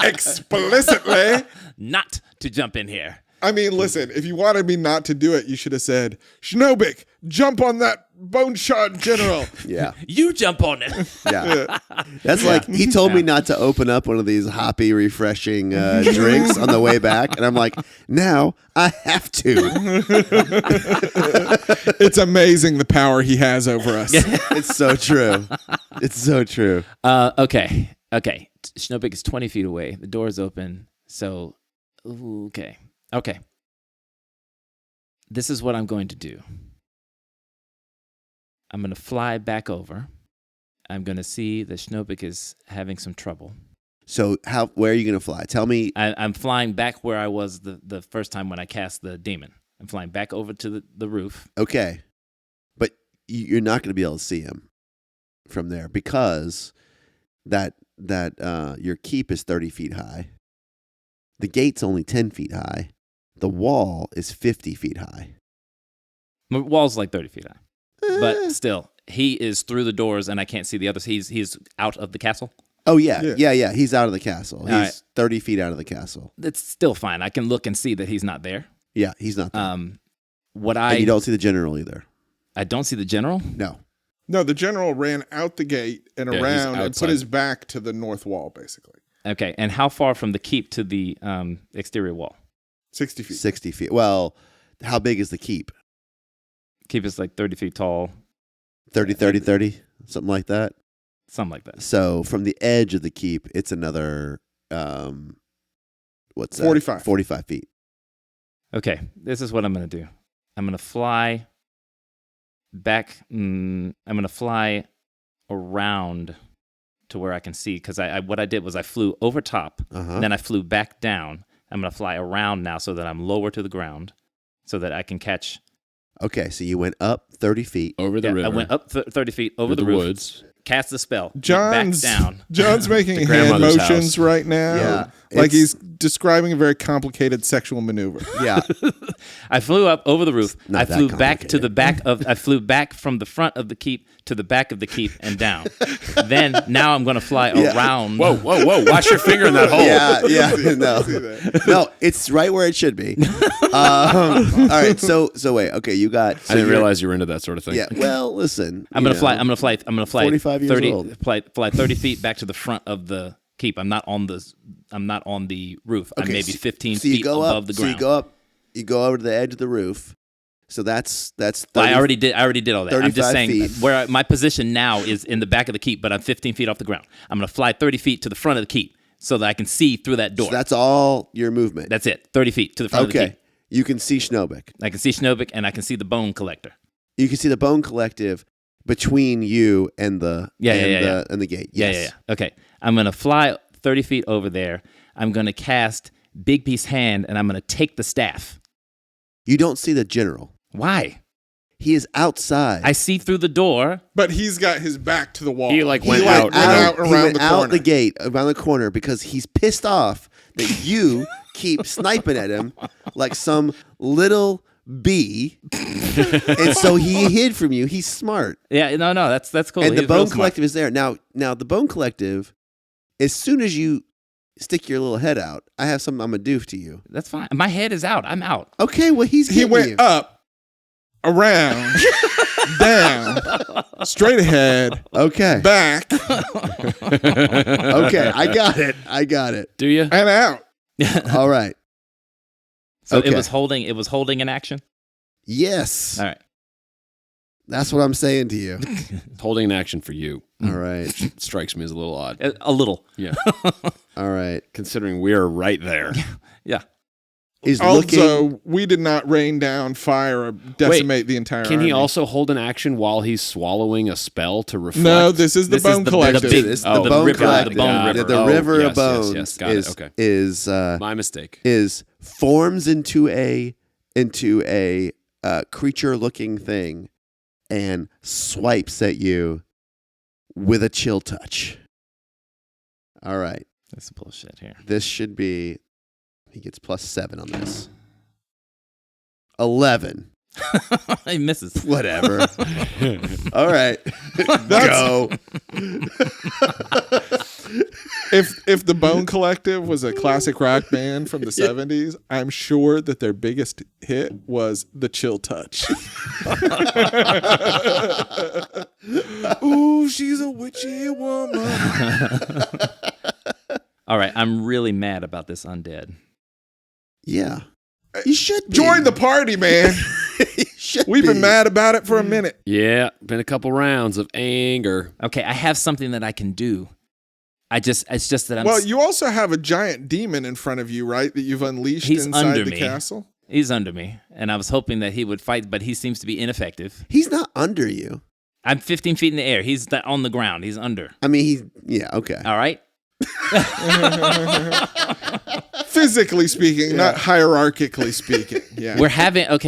Speaker 3: Explicitly.
Speaker 5: not to jump in here.
Speaker 3: I mean, listen, if you wanted me not to do it, you should have said, Schnobik, jump on that bone shard general.
Speaker 1: Yeah.
Speaker 5: You jump on it.
Speaker 1: Yeah. That's like, he told me not to open up one of these hoppy, refreshing drinks on the way back. And I'm like, now I have to.
Speaker 3: It's amazing the power he has over us.
Speaker 1: It's so true. It's so true.
Speaker 5: Okay. Schnobik is 20 feet away. The door is open. So, okay. This is what I'm going to do. I'm going to fly back over. I'm going to see that Schnobik is having some trouble.
Speaker 1: So where are you going to fly? Tell me.
Speaker 5: I'm flying back where I was the first time when I cast the demon. I'm flying back over to the roof.
Speaker 1: Okay. But you're not going to be able to see him from there because that your keep is 30 feet high. The gate's only 10 feet high. The wall is 50 feet high.
Speaker 5: My wall's like 30 feet high. But still, he is through the doors and I can't see the others. He's out of the castle.
Speaker 1: Oh, yeah. He's out of the castle. He's
Speaker 5: right.
Speaker 1: 30 feet out of the castle.
Speaker 5: That's still fine. I can look and see that he's not there.
Speaker 1: Yeah, he's not there.
Speaker 5: And
Speaker 1: you don't see the general either.
Speaker 5: I don't see the general.
Speaker 1: No.
Speaker 3: No, the general ran out the gate and
Speaker 4: Yeah, he's
Speaker 3: around and
Speaker 4: outside.
Speaker 3: put his back to the north wall, basically.
Speaker 5: Okay, and how far from the keep to the exterior wall?
Speaker 3: 60 feet.
Speaker 1: 60 feet. Well, how big is the keep?
Speaker 5: Keep is like 30 feet tall,
Speaker 1: 30, 30, 30? Something like that?
Speaker 5: something like that.
Speaker 1: So from the edge of the keep, it's another, what's that?
Speaker 3: 45.
Speaker 1: 45 feet.
Speaker 5: Okay, this is what I'm going to do. I'm going to fly back. I'm going to fly around to where I can see. Because what I did was I flew over top, and then I flew back down. I'm going to fly around now so that I'm lower to the ground so that I can catch.
Speaker 1: Okay, so you went up 30 feet.
Speaker 4: Over the river.
Speaker 5: I went up 30 feet over the
Speaker 4: the
Speaker 5: roof.
Speaker 4: woods.
Speaker 5: Cast the spell.
Speaker 3: John's
Speaker 5: back down.
Speaker 3: John's making hand
Speaker 4: grandmother's
Speaker 3: motions
Speaker 4: house.
Speaker 3: right now,
Speaker 1: Yeah,
Speaker 3: like
Speaker 1: it's-
Speaker 3: he's describing a very complicated sexual maneuver.
Speaker 1: Yeah.
Speaker 5: I flew up over the roof.
Speaker 1: not
Speaker 5: I
Speaker 1: that
Speaker 5: flew back to
Speaker 1: complicated.
Speaker 5: the back of. I flew back from the front of the keep to the back of the keep and down. Then now I'm going to fly around.
Speaker 4: Whoa, whoa, whoa. Watch your finger in that hole.
Speaker 1: Yeah. No, it's right where it should be. All right. So wait. Okay, you got. So
Speaker 4: I didn't
Speaker 1: you're-
Speaker 4: realize you were into that sort of thing.
Speaker 1: Yeah. Well, listen.
Speaker 5: I'm gonna fly. I'm gonna fly.
Speaker 1: 45 years
Speaker 5: 30,
Speaker 1: old.
Speaker 5: Fly 30 feet back to the front of the keep. I'm not on the roof. I'm
Speaker 1: Okay,
Speaker 5: maybe 15
Speaker 1: so you
Speaker 5: feet
Speaker 1: go
Speaker 5: above
Speaker 1: up,
Speaker 5: the
Speaker 1: So
Speaker 5: ground.
Speaker 1: you go up. You go over to the edge of the roof. So that's. 30,
Speaker 5: I already did all that. I'm just
Speaker 1: 35
Speaker 5: saying
Speaker 1: feet.
Speaker 5: where my position now is in the back of the keep, but I'm 15 feet off the ground. I'm gonna fly 30 feet to the front of the keep so that I can see through that door.
Speaker 1: So that's all your movement.
Speaker 5: That's it. 30 feet to the front of the
Speaker 1: okay.
Speaker 5: keep.
Speaker 1: You can see Schnobik.
Speaker 5: I can see Schnobik and I can see the Bone Collector.
Speaker 1: You can see the Bone Collective between you and the and the gate. Yes.
Speaker 5: Yeah. Okay. I'm gonna fly 30 feet over there. I'm gonna cast Big Piece Hand and I'm gonna take the staff.
Speaker 1: You don't see the general.
Speaker 5: Why?
Speaker 1: He is outside.
Speaker 5: I see through the door.
Speaker 3: But he's got his back to the wall.
Speaker 4: He, like,
Speaker 3: He,
Speaker 4: went
Speaker 3: like,
Speaker 4: out.
Speaker 3: out
Speaker 1: he
Speaker 3: around
Speaker 1: went
Speaker 3: the
Speaker 1: out
Speaker 3: corner.
Speaker 1: the gate, around the corner, because he's pissed off that you keep sniping at him like some little bee, and so he hid from you. He's smart,
Speaker 5: Yeah, no, that's cool.
Speaker 1: and the
Speaker 5: He's real
Speaker 1: Bone
Speaker 5: smart.
Speaker 1: Collective is there now. Now the Bone Collective, as soon as you stick your little head out, I have something I'm gonna do to you.
Speaker 5: That's fine. My head is out. I'm out.
Speaker 1: Okay, well he's
Speaker 3: He
Speaker 1: getting
Speaker 3: went
Speaker 1: you.
Speaker 3: up, around, down, straight ahead,
Speaker 1: Okay,
Speaker 3: back,
Speaker 1: okay, I got it.
Speaker 4: Do you?
Speaker 3: and out.
Speaker 1: All right.
Speaker 5: So
Speaker 1: Okay.
Speaker 5: it was holding an action.
Speaker 1: Yes,
Speaker 5: All right.
Speaker 1: that's what I'm saying to you.
Speaker 4: Holding an action for you.
Speaker 1: All right,
Speaker 4: Strikes me as a little odd.
Speaker 5: A little.
Speaker 4: Yeah.
Speaker 1: all right.
Speaker 4: Considering we're right there.
Speaker 5: Yeah.
Speaker 1: He's
Speaker 3: Also,
Speaker 1: looking.
Speaker 3: we did not rain down fire or decimate the entire
Speaker 4: Can
Speaker 3: army.
Speaker 4: he also hold an action while he's swallowing a spell to reflect?
Speaker 3: No, this is the
Speaker 5: This is
Speaker 3: Bone
Speaker 5: the
Speaker 3: Collective.
Speaker 5: big-
Speaker 1: This is
Speaker 4: Oh,
Speaker 1: the
Speaker 4: the
Speaker 1: Bone
Speaker 5: river-
Speaker 1: Collective.
Speaker 5: the Bone River.
Speaker 1: The
Speaker 4: Oh,
Speaker 1: river
Speaker 4: yes,
Speaker 1: of bones
Speaker 4: yes, got it.
Speaker 1: is
Speaker 4: Okay.
Speaker 1: is
Speaker 4: My mistake.
Speaker 1: is forms into a creature looking thing and swipes at you with a chill touch. All right,
Speaker 5: That's bullshit here.
Speaker 1: this should be. He gets +7 on this. 11.
Speaker 5: He misses.
Speaker 1: Whatever. All right. Go.
Speaker 3: If the Bone Collective was a classic rock band from the 70s, I'm sure that their biggest hit was the Chill Touch. Ooh, she's a witchy woman.
Speaker 5: All right. I'm really mad about this undead.
Speaker 1: Yeah. You should be.
Speaker 3: Join the party, man.
Speaker 1: You should
Speaker 3: We've
Speaker 1: be.
Speaker 3: been mad about it for a minute.
Speaker 4: Yeah, been a couple rounds of anger.
Speaker 5: Okay, I have something that I can do. It's just that I'm.
Speaker 3: Well, you also have a giant demon in front of you, right? That you've unleashed
Speaker 5: He's
Speaker 3: inside
Speaker 5: under
Speaker 3: the
Speaker 5: me.
Speaker 3: castle.
Speaker 5: He's under me, and I was hoping that he would fight, but he seems to be ineffective.
Speaker 1: He's not under you.
Speaker 5: I'm 15 feet in the air. He's on the ground. He's under.
Speaker 1: I mean, yeah, okay.
Speaker 5: All right.
Speaker 3: Physically speaking, not hierarchically speaking. Yeah.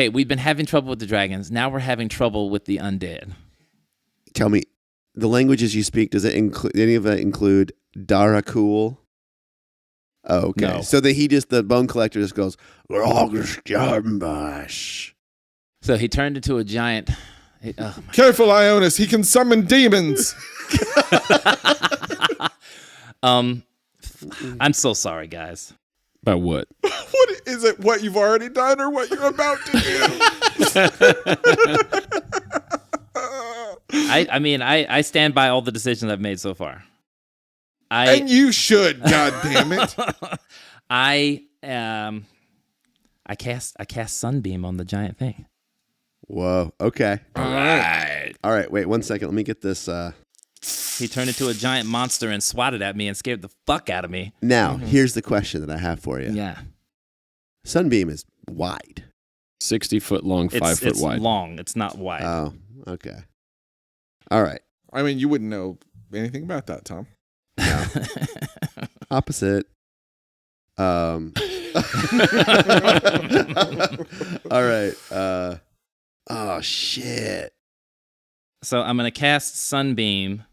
Speaker 5: We've been having trouble with the dragons. Now we're having trouble with the undead.
Speaker 1: Tell me, the languages you speak, does it include any of it include Darakul? Oh, okay.
Speaker 5: No.
Speaker 1: So the Bone Collector just goes, Ruggish.
Speaker 5: So he turned into a giant.
Speaker 3: Careful, Ionis. He can summon demons.
Speaker 5: I'm so sorry, guys.
Speaker 4: About what?
Speaker 3: What is it? What you've already done or what you're about to do?
Speaker 5: I mean, I stand by all the decisions I've made so far.
Speaker 3: And you should, God damn it.
Speaker 5: I cast Sunbeam on the giant thing.
Speaker 1: Whoa. Okay.
Speaker 3: All right.
Speaker 1: All right. Wait 1 second. Let me get this.
Speaker 5: He turned into a giant monster and swatted at me and scared the fuck out of me.
Speaker 1: Now, here's the question that I have for you.
Speaker 5: Yeah.
Speaker 1: Sunbeam is wide.
Speaker 4: 60 foot long, 5 foot
Speaker 5: it's
Speaker 4: wide.
Speaker 5: long. It's not wide.
Speaker 1: Oh, okay. All right.
Speaker 3: I mean, you wouldn't know anything about that, Tom.
Speaker 1: No. Opposite. All right. Oh shit.
Speaker 5: So I'm going to cast Sunbeam,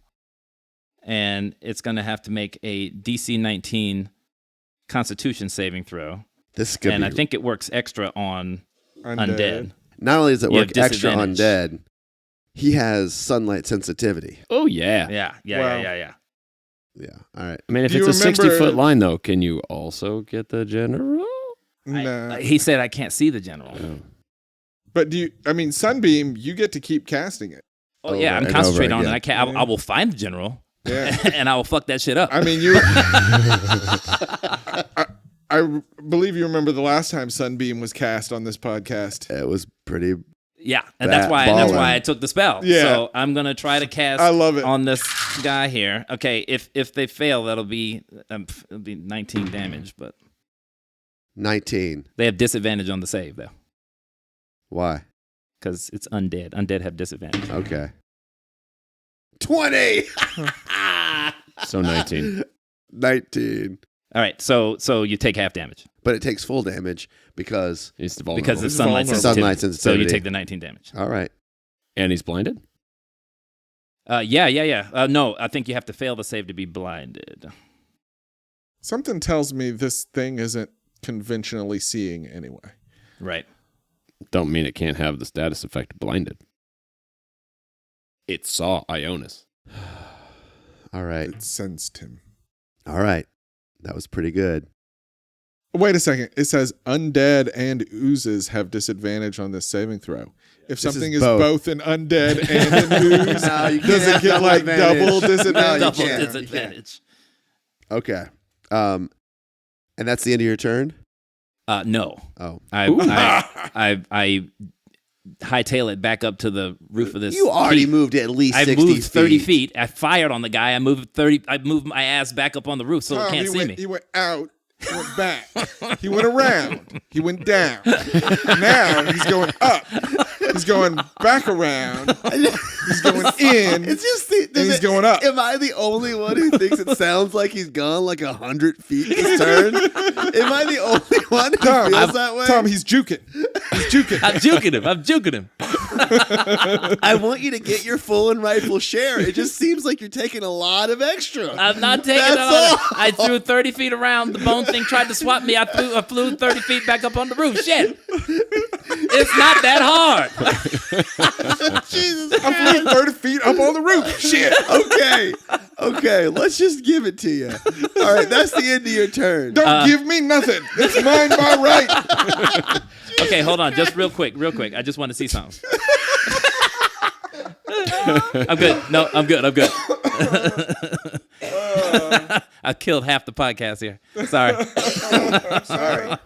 Speaker 5: and it's going to have to make a DC 19 Constitution saving throw.
Speaker 1: This is good.
Speaker 5: And I think it works extra on
Speaker 3: Undead.
Speaker 5: undead.
Speaker 1: Not only does it
Speaker 5: You
Speaker 1: work
Speaker 5: have
Speaker 1: extra
Speaker 5: disadvantage.
Speaker 1: undead, he has sunlight sensitivity.
Speaker 4: Oh, yeah.
Speaker 5: Yeah.
Speaker 3: Wow.
Speaker 1: Yeah. All right.
Speaker 4: I mean, if
Speaker 3: Do
Speaker 4: it's
Speaker 3: you
Speaker 4: a 60-foot
Speaker 3: remember-
Speaker 4: line, though, can you also get the general?
Speaker 3: Nah.
Speaker 5: He said I can't see the general.
Speaker 4: Oh.
Speaker 3: But Sunbeam, you get to keep casting it.
Speaker 5: Oh yeah,
Speaker 1: Over
Speaker 5: I'm
Speaker 1: and
Speaker 5: concentrating
Speaker 1: over
Speaker 5: on it.
Speaker 1: again.
Speaker 5: I will find the general,
Speaker 3: Yeah.
Speaker 5: and I will fuck that shit up.
Speaker 3: I mean, I believe you remember the last time Sunbeam was cast on this podcast.
Speaker 1: It was pretty.
Speaker 5: Yeah, and that's why
Speaker 1: ballin'.
Speaker 5: I took the spell.
Speaker 3: Yeah.
Speaker 5: So I'm gonna try to cast.
Speaker 3: I love it.
Speaker 5: On this guy here. Okay, if they fail, it'll be 19 damage, but
Speaker 1: 19.
Speaker 5: they have disadvantage on the save though,
Speaker 1: Why?
Speaker 5: because it's undead. Undead have disadvantage.
Speaker 1: Okay. 20.
Speaker 4: So 19.
Speaker 1: 19.
Speaker 5: All right, so you take half damage
Speaker 1: But it takes full damage because.
Speaker 4: He's vulnerable.
Speaker 5: because it's
Speaker 3: It's
Speaker 5: sunlight
Speaker 3: vulnerable.
Speaker 5: sensitivity.
Speaker 1: Sunlight
Speaker 5: So you
Speaker 1: sensitivity.
Speaker 5: take the 19 damage.
Speaker 1: All right.
Speaker 4: And he's blinded?
Speaker 5: Yeah. No, I think you have to fail the save to be blinded.
Speaker 3: Something tells me this thing isn't conventionally seeing anyway.
Speaker 5: Right.
Speaker 4: Don't mean it can't have the status effect of blinded. It saw Ionis.
Speaker 1: All right.
Speaker 3: It sensed him.
Speaker 1: All right. That was pretty good.
Speaker 3: Wait a second. It says undead and oozes have disadvantage on this saving throw. If
Speaker 1: This
Speaker 3: something
Speaker 1: is
Speaker 3: is
Speaker 1: both.
Speaker 3: both an undead and an ooze,
Speaker 1: No, you can't
Speaker 3: does it
Speaker 1: have
Speaker 3: get
Speaker 1: double
Speaker 3: like
Speaker 1: advantage.
Speaker 3: double
Speaker 1: No,
Speaker 3: disadvantage?
Speaker 1: you
Speaker 5: Double
Speaker 1: can't.
Speaker 5: disadvantage.
Speaker 1: Okay. And that's the end of your turn?
Speaker 5: No.
Speaker 1: Oh.
Speaker 5: I hightail it back up to the roof of this.
Speaker 1: You already
Speaker 5: keep.
Speaker 1: moved at least
Speaker 5: I
Speaker 1: 60
Speaker 5: moved 30 feet. I fired on the guy. I moved my ass back up on the roof so it
Speaker 3: Tom,
Speaker 5: can't see me.
Speaker 3: He went out. He went back. He went around. He went down. Now he's going up. He's going back around. He's going in.
Speaker 1: It's just
Speaker 3: and he's going up.
Speaker 1: Am I the only one who thinks it sounds like he's gone like 100 feet this turn? Am I the only one who
Speaker 3: Tom,
Speaker 1: feels that way?
Speaker 3: Tom, he's juking. He's juking.
Speaker 5: I'm juking him.
Speaker 1: I want you to get your full and rightful share. It just seems like you're taking a lot of extra.
Speaker 5: I'm not taking
Speaker 1: That's
Speaker 5: it on.
Speaker 1: all.
Speaker 5: I threw 30 feet around. The bone thing tried to swat me. I flew 30 feet back up on the roof. Shit. It's not that hard.
Speaker 1: Jesus
Speaker 3: I flew 30 feet up on the roof. Shit.
Speaker 1: Okay, let's just give it to you. All right, that's the end of your turn.
Speaker 3: Don't give me nothing. It's mine by right.
Speaker 5: Okay, hold on. Just real quick. I just want to see something. I'm good. No, I'm good. I killed half the podcast here. Sorry.
Speaker 1: Sorry.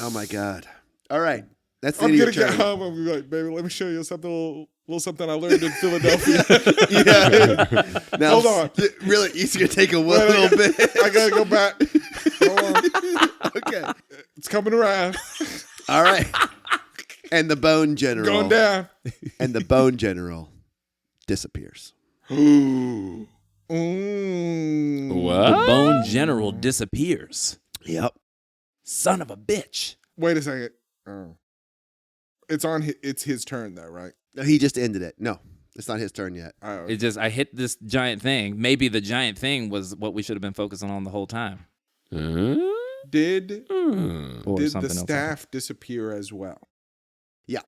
Speaker 1: Oh my God. All right, that's the
Speaker 3: I'm
Speaker 1: end
Speaker 3: gonna
Speaker 1: of your
Speaker 3: get
Speaker 1: turn.
Speaker 3: home and be like, baby, let me show you something, a little something I learned in Philadelphia.
Speaker 1: Yeah. Now,
Speaker 3: Hold on.
Speaker 1: Really, it's gonna take a little bit.
Speaker 3: I gotta go back. Hold on.
Speaker 1: Okay.
Speaker 3: It's coming around.
Speaker 1: All right. And the bone general.
Speaker 3: Going down.
Speaker 1: And the bone general disappears.
Speaker 3: Mm.
Speaker 4: What?
Speaker 5: The bone general disappears.
Speaker 1: Yep.
Speaker 5: Son of a bitch.
Speaker 3: Wait a second. Oh. It's his turn though, right?
Speaker 1: No, he just ended it. No, it's not his turn yet.
Speaker 3: Oh.
Speaker 5: It just I hit this giant thing. Maybe the giant thing was what we should have been focusing on the whole time.
Speaker 3: Did
Speaker 5: Or
Speaker 3: the
Speaker 5: something else.
Speaker 3: staff disappear as well?
Speaker 1: Yeah.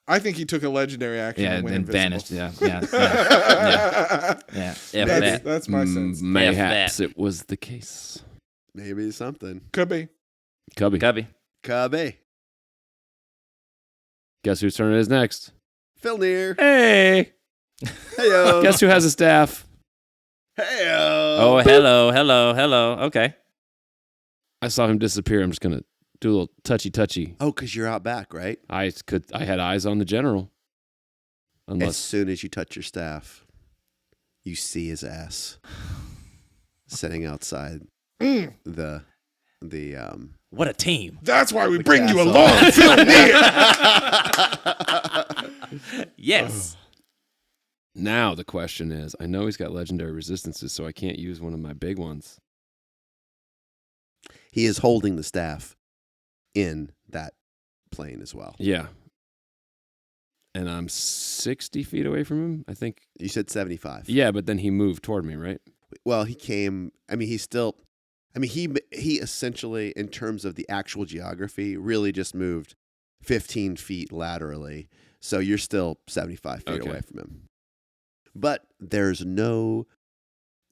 Speaker 3: I think he took a legendary action
Speaker 5: Yeah,
Speaker 3: and went
Speaker 5: and vanished.
Speaker 3: invisible.
Speaker 5: Yeah. F
Speaker 3: That's,
Speaker 5: that.
Speaker 3: that's my sense.
Speaker 4: Mayhaps it was the case.
Speaker 1: Maybe something.
Speaker 3: Could be.
Speaker 4: Cubby.
Speaker 5: Cubby.
Speaker 1: Cubby.
Speaker 4: Guess whose turn it is next?
Speaker 1: Phil Near.
Speaker 4: Hey.
Speaker 1: Heyo.
Speaker 4: Guess who has a staff?
Speaker 1: Heyo.
Speaker 5: Oh, hello. Okay.
Speaker 4: I saw him disappear. I'm just going to do a little touchy.
Speaker 1: Oh, because you're out back, right?
Speaker 4: I had eyes on the general.
Speaker 1: As
Speaker 4: Unless
Speaker 1: soon as you touch your staff, you see his ass sitting outside the
Speaker 5: What a team.
Speaker 3: That's why we
Speaker 1: The
Speaker 3: bring you
Speaker 1: castle.
Speaker 3: along, Phil Near.
Speaker 5: Yes.
Speaker 4: Now the question is, I know he's got legendary resistances, so I can't use one of my big ones.
Speaker 1: He is holding the staff in that plane as well.
Speaker 4: Yeah. And I'm 60 feet away from him, I think.
Speaker 1: You said 75.
Speaker 4: Yeah, but then he moved toward me, right?
Speaker 1: Well, he came. I mean, he essentially, in terms of the actual geography, really just moved 15 feet laterally. So you're still 75 feet
Speaker 4: Okay.
Speaker 1: away from him. But there's no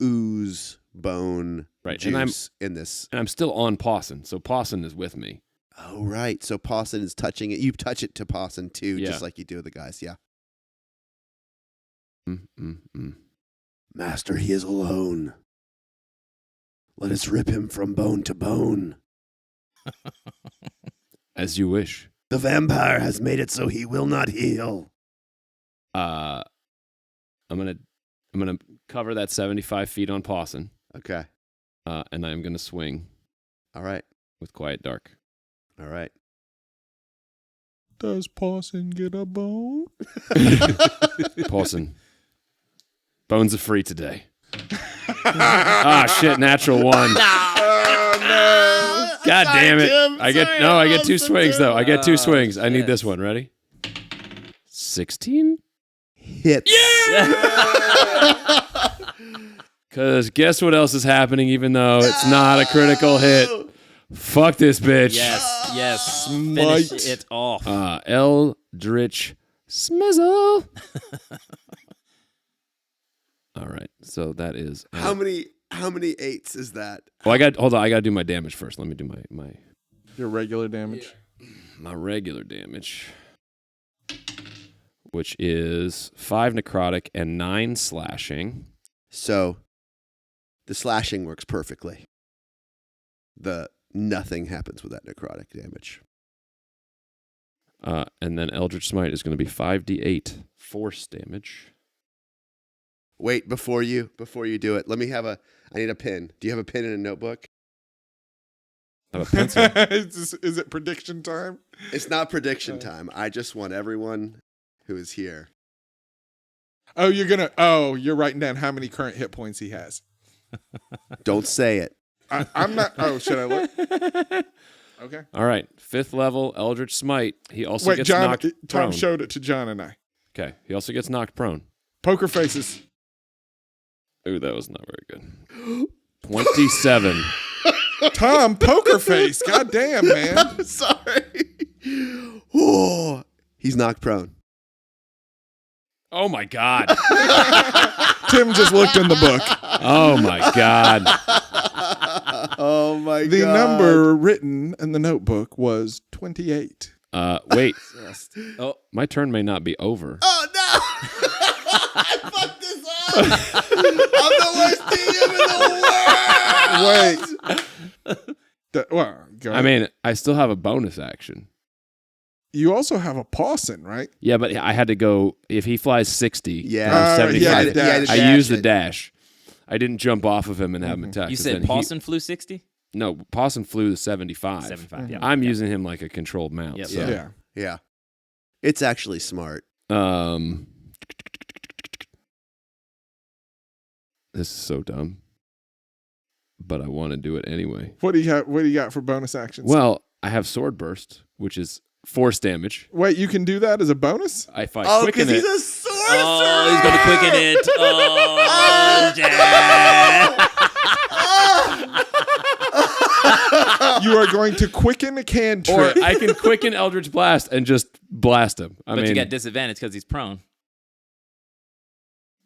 Speaker 1: ooze bone
Speaker 4: Right,
Speaker 1: juice in this.
Speaker 4: And I'm still on Pawson, so Pawson is with me.
Speaker 1: Oh, right. So Pawson is touching it. You touch it to Pawson, too,
Speaker 4: Yeah.
Speaker 1: just like you do with the guys. Yeah.
Speaker 4: Mm.
Speaker 1: Master, he is alone. Let us rip him from bone to bone.
Speaker 4: As you wish.
Speaker 1: The vampire has made it so he will not heal.
Speaker 4: I'm gonna cover that 75 feet on Pawson,
Speaker 1: Okay.
Speaker 4: and I'm gonna swing
Speaker 1: All right.
Speaker 4: with Quiet Dark.
Speaker 1: All right.
Speaker 3: Does Pawson get a bone?
Speaker 4: Pawson, bones are free today. Shit! Natural one.
Speaker 3: Oh, no.
Speaker 4: God damn it! I get two swings though. I get two swings. I need
Speaker 5: shit.
Speaker 4: this one. Ready? 16.
Speaker 1: Hits.
Speaker 4: Because guess what else is happening? Even though it's not a critical hit. Fuck this bitch.
Speaker 5: Yes. Finish
Speaker 3: Smite.
Speaker 5: it off.
Speaker 4: Eldritch Smizzle. All right. So that is.
Speaker 1: How many eights is that?
Speaker 4: Hold on. I got to do my damage first. Let me do my
Speaker 3: Your regular damage.
Speaker 4: regular damage, which is 5 necrotic and 9 slashing.
Speaker 1: So the slashing works perfectly. Nothing happens with that necrotic damage.
Speaker 4: And then Eldritch Smite is going to be 5d8 force damage.
Speaker 1: Wait, before you do it, I need a pen. Do you have a pen and a notebook?
Speaker 4: I have a pencil.
Speaker 3: Is it prediction time?
Speaker 1: It's not prediction time. I just want everyone who is here.
Speaker 3: Oh, you're writing down how many current hit points he has.
Speaker 1: Don't say it.
Speaker 3: I'm not. Oh, should I look? Okay.
Speaker 4: All right. 5th level Eldritch Smite. He also
Speaker 3: Wait,
Speaker 4: gets
Speaker 3: John.
Speaker 4: knocked
Speaker 3: Tom
Speaker 4: prone.
Speaker 3: showed it to John and I.
Speaker 4: Okay. He also gets knocked prone.
Speaker 3: Poker faces.
Speaker 4: Ooh, that was not very good. 27.
Speaker 3: Tom, poker face. God damn, man.
Speaker 1: I'm sorry. Oh, he's knocked prone.
Speaker 4: Oh my god.
Speaker 3: Tim just looked in the book.
Speaker 4: Oh my god.
Speaker 1: Oh my
Speaker 3: The
Speaker 1: god.
Speaker 3: number written in the notebook was 28.
Speaker 4: Wait.
Speaker 5: Oh,
Speaker 4: My turn may not be over.
Speaker 1: Oh no! I fucked this up. I'm the worst DM in the world.
Speaker 3: Wait. Go
Speaker 4: I
Speaker 3: ahead.
Speaker 4: mean, I still have a bonus action.
Speaker 3: You also have a Pawson, right?
Speaker 4: Yeah, but I had to go if he flies 60.
Speaker 1: Yeah.
Speaker 4: I'm 75.
Speaker 3: he had to dash.
Speaker 4: I used the dash. I didn't jump off of him and have him attack.
Speaker 5: you
Speaker 4: 'cause
Speaker 5: said
Speaker 4: then
Speaker 5: Pawson flew 60?
Speaker 4: No, Pawson flew the 75.
Speaker 5: 75, yeah.
Speaker 4: I'm using him like a controlled mount.
Speaker 5: Yep.
Speaker 4: So.
Speaker 3: Yeah.
Speaker 1: Yeah. It's actually smart.
Speaker 4: This is so dumb, but I want to do it anyway.
Speaker 3: What do you got for bonus actions?
Speaker 4: Well, I have Sword Burst, which is force damage.
Speaker 3: Wait, you can do that as a bonus?
Speaker 4: If I
Speaker 1: Oh,
Speaker 4: quicken
Speaker 1: because he's
Speaker 4: it,
Speaker 1: a sorcerer.
Speaker 5: Oh, he's going to quicken it. Oh, yeah.
Speaker 3: You are going to quicken a
Speaker 4: or
Speaker 3: cantrip.
Speaker 4: I can quicken Eldritch Blast and just blast him. I
Speaker 5: But
Speaker 4: mean,
Speaker 5: you got disadvantage because he's prone.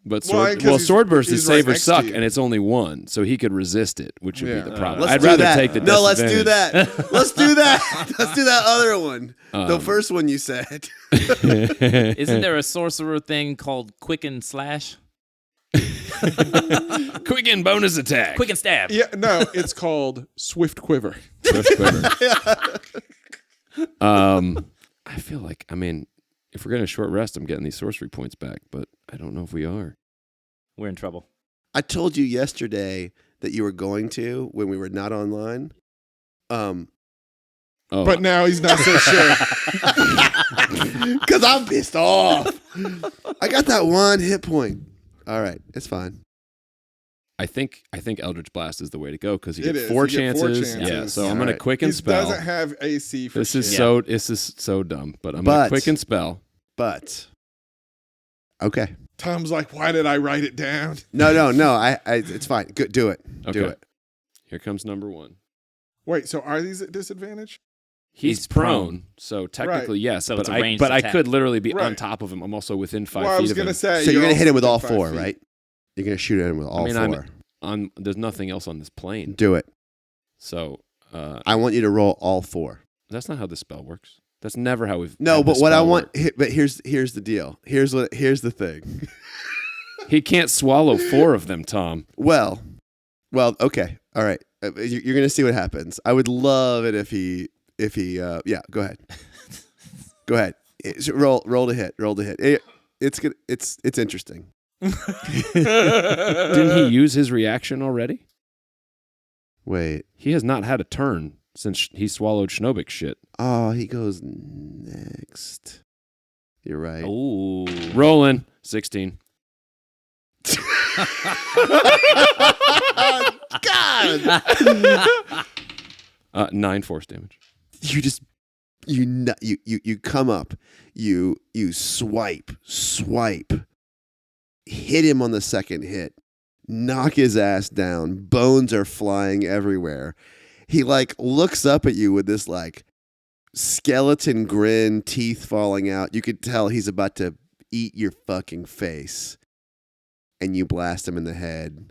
Speaker 4: but
Speaker 3: Why?
Speaker 4: sword,
Speaker 3: 'Cause he's-
Speaker 4: Sword Burst is
Speaker 3: he's right
Speaker 4: save or
Speaker 3: next to
Speaker 4: suck,
Speaker 3: you.
Speaker 4: and it's only 1, so he could resist it, which would
Speaker 3: Yeah.
Speaker 4: be the problem.
Speaker 1: Let's
Speaker 4: I'd
Speaker 1: do
Speaker 4: rather
Speaker 1: that.
Speaker 4: take the
Speaker 1: No, let's do
Speaker 4: disadvantage.
Speaker 1: that. Let's do that. Let's do that other one. The first one you said.
Speaker 5: Isn't there a sorcerer thing called Quicken Slash?
Speaker 4: Quicken bonus attack.
Speaker 5: Quicken Stab.
Speaker 3: Yeah, no, it's called Swift Quiver.
Speaker 4: Swift quiver. I feel like, if we're going to short rest, I'm getting these sorcery points back, but I don't know if we are.
Speaker 5: We're in trouble.
Speaker 1: I told you yesterday that you were going to when we were not online.
Speaker 4: Oh,
Speaker 3: But now he's not so sure.
Speaker 1: Because I'm pissed off. I got that 1 hit point. All right, it's fine.
Speaker 4: I think Eldritch Blast is the way to go because you
Speaker 3: It
Speaker 4: get
Speaker 3: is.
Speaker 4: 4
Speaker 3: You get 4
Speaker 4: chances. Yeah,
Speaker 3: chances.
Speaker 4: so I'm
Speaker 1: All
Speaker 4: gonna
Speaker 1: right.
Speaker 4: quicken
Speaker 3: He
Speaker 4: spell.
Speaker 3: doesn't have AC for
Speaker 4: This is
Speaker 3: shit.
Speaker 4: so dumb, but I'm
Speaker 1: But-
Speaker 4: gonna quicken spell.
Speaker 1: But okay.
Speaker 3: Tom's like, why did I write it down?
Speaker 1: No. I it's fine. Good. Do it. Do
Speaker 4: Okay.
Speaker 1: it.
Speaker 4: Here comes number 1.
Speaker 3: Wait, so are these at disadvantage?
Speaker 4: He's prone, so technically yes.
Speaker 5: So
Speaker 4: but
Speaker 5: it's a
Speaker 4: I
Speaker 5: ranged
Speaker 4: but I
Speaker 5: attack.
Speaker 4: could literally be on
Speaker 3: Right.
Speaker 4: top of him. I'm also within 5
Speaker 3: Well, I
Speaker 4: feet
Speaker 3: was
Speaker 4: of
Speaker 3: gonna
Speaker 4: him.
Speaker 3: say.
Speaker 1: So you're gonna hit him with all
Speaker 3: also within
Speaker 1: 4,
Speaker 3: 5 feet.
Speaker 1: right? You're gonna shoot at him with all
Speaker 4: mean,
Speaker 1: 4.
Speaker 4: There's nothing else on this plane,
Speaker 1: Do it.
Speaker 4: so
Speaker 1: I want you to roll all 4.
Speaker 4: that's not how this spell works. That's never how we've.
Speaker 1: No,
Speaker 4: had
Speaker 1: but
Speaker 4: this
Speaker 1: what I
Speaker 4: spell
Speaker 1: want.
Speaker 4: work.
Speaker 1: But here's the deal. Here's the thing.
Speaker 4: He can't swallow 4 of them, Tom.
Speaker 1: Well, okay, all right. You're gonna see what happens. I would love it if he. Yeah, go ahead. Go ahead. Roll to hit. Roll to hit. It's good. It's interesting.
Speaker 4: Didn't he use his reaction already?
Speaker 1: Wait.
Speaker 4: He has not had a turn since he swallowed Schnobik's shit.
Speaker 1: Oh, he goes next. You're right.
Speaker 5: Ooh.
Speaker 4: Rolling 16.
Speaker 1: God.
Speaker 4: 9 force damage.
Speaker 1: You come up. You swipe. Hit him on the second hit. Knock his ass down. Bones are flying everywhere. He looks up at you with this skeleton grin, teeth falling out. You could tell he's about to eat your fucking face. And you blast him in the head,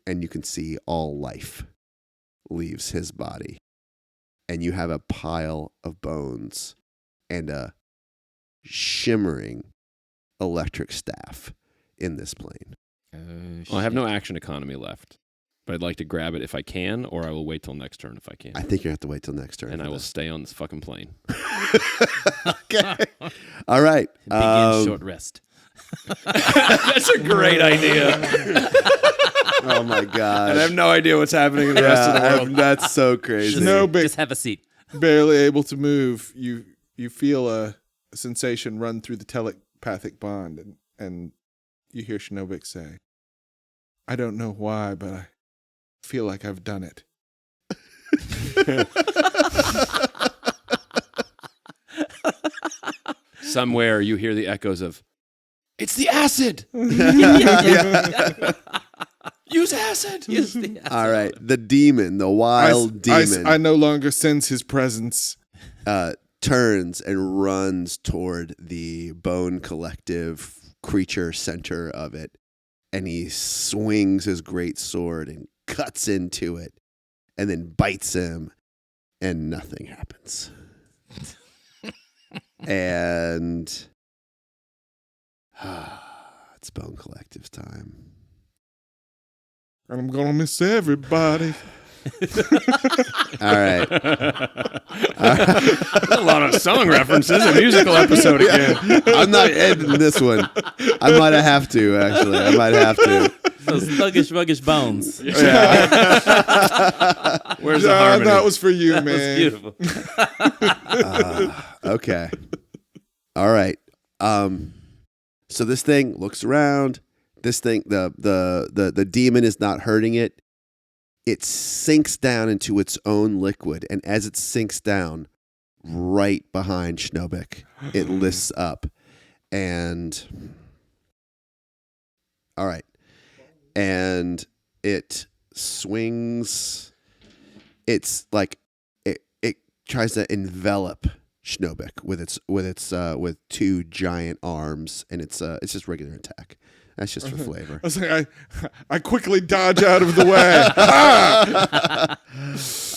Speaker 1: and you can see all life leaves his body. And you have a pile of bones and a shimmering electric staff in this plane.
Speaker 4: Well, I have no action economy left, but I'd like to grab it if I can, or I will wait till next turn if I can.
Speaker 1: I think you have to wait till next turn.
Speaker 4: And
Speaker 1: for
Speaker 4: I will
Speaker 1: this.
Speaker 4: stay on this fucking plane.
Speaker 1: Okay. All right.
Speaker 5: Begin short rest.
Speaker 4: That's a great idea.
Speaker 1: Oh my god.
Speaker 4: And I have no idea what's happening in the rest of the world.
Speaker 1: That's so crazy.
Speaker 3: No, but
Speaker 5: Just have a seat.
Speaker 3: barely able to move. You feel a sensation run through the telepathic bond, and you hear Schnobik say, "I don't know why, but I feel like I've done it."
Speaker 4: Somewhere you hear the echoes of, "It's the acid! Use acid!"
Speaker 1: All right. The demon, the wild demon,
Speaker 3: I no longer sense his presence.
Speaker 1: turns and runs toward the bone collective creature center of it. And he swings his great sword and cuts into it and then bites him, and nothing happens. And it's Bone Collective's time.
Speaker 3: And I'm gonna miss everybody.
Speaker 1: All right.
Speaker 4: A lot of song references, a musical episode again.
Speaker 1: I'm not editing this one. I might have to, actually. I might have to.
Speaker 5: Those thuggish, ruggish bones.
Speaker 4: Where's the
Speaker 3: John,
Speaker 4: harmony?
Speaker 3: that was for you,
Speaker 5: That was
Speaker 3: man.
Speaker 5: beautiful.
Speaker 1: Okay. All right. So this thing looks around. This thing, the demon is not hurting it. It sinks down into its own liquid, and as it sinks down, right behind Schnobik, it lifts up, and all right, and it swings. It's like it tries to envelop Schnobik with two giant arms, and it's just regular attack. That's just for flavor.
Speaker 3: I was like, I quickly dodge out of the way. Ah!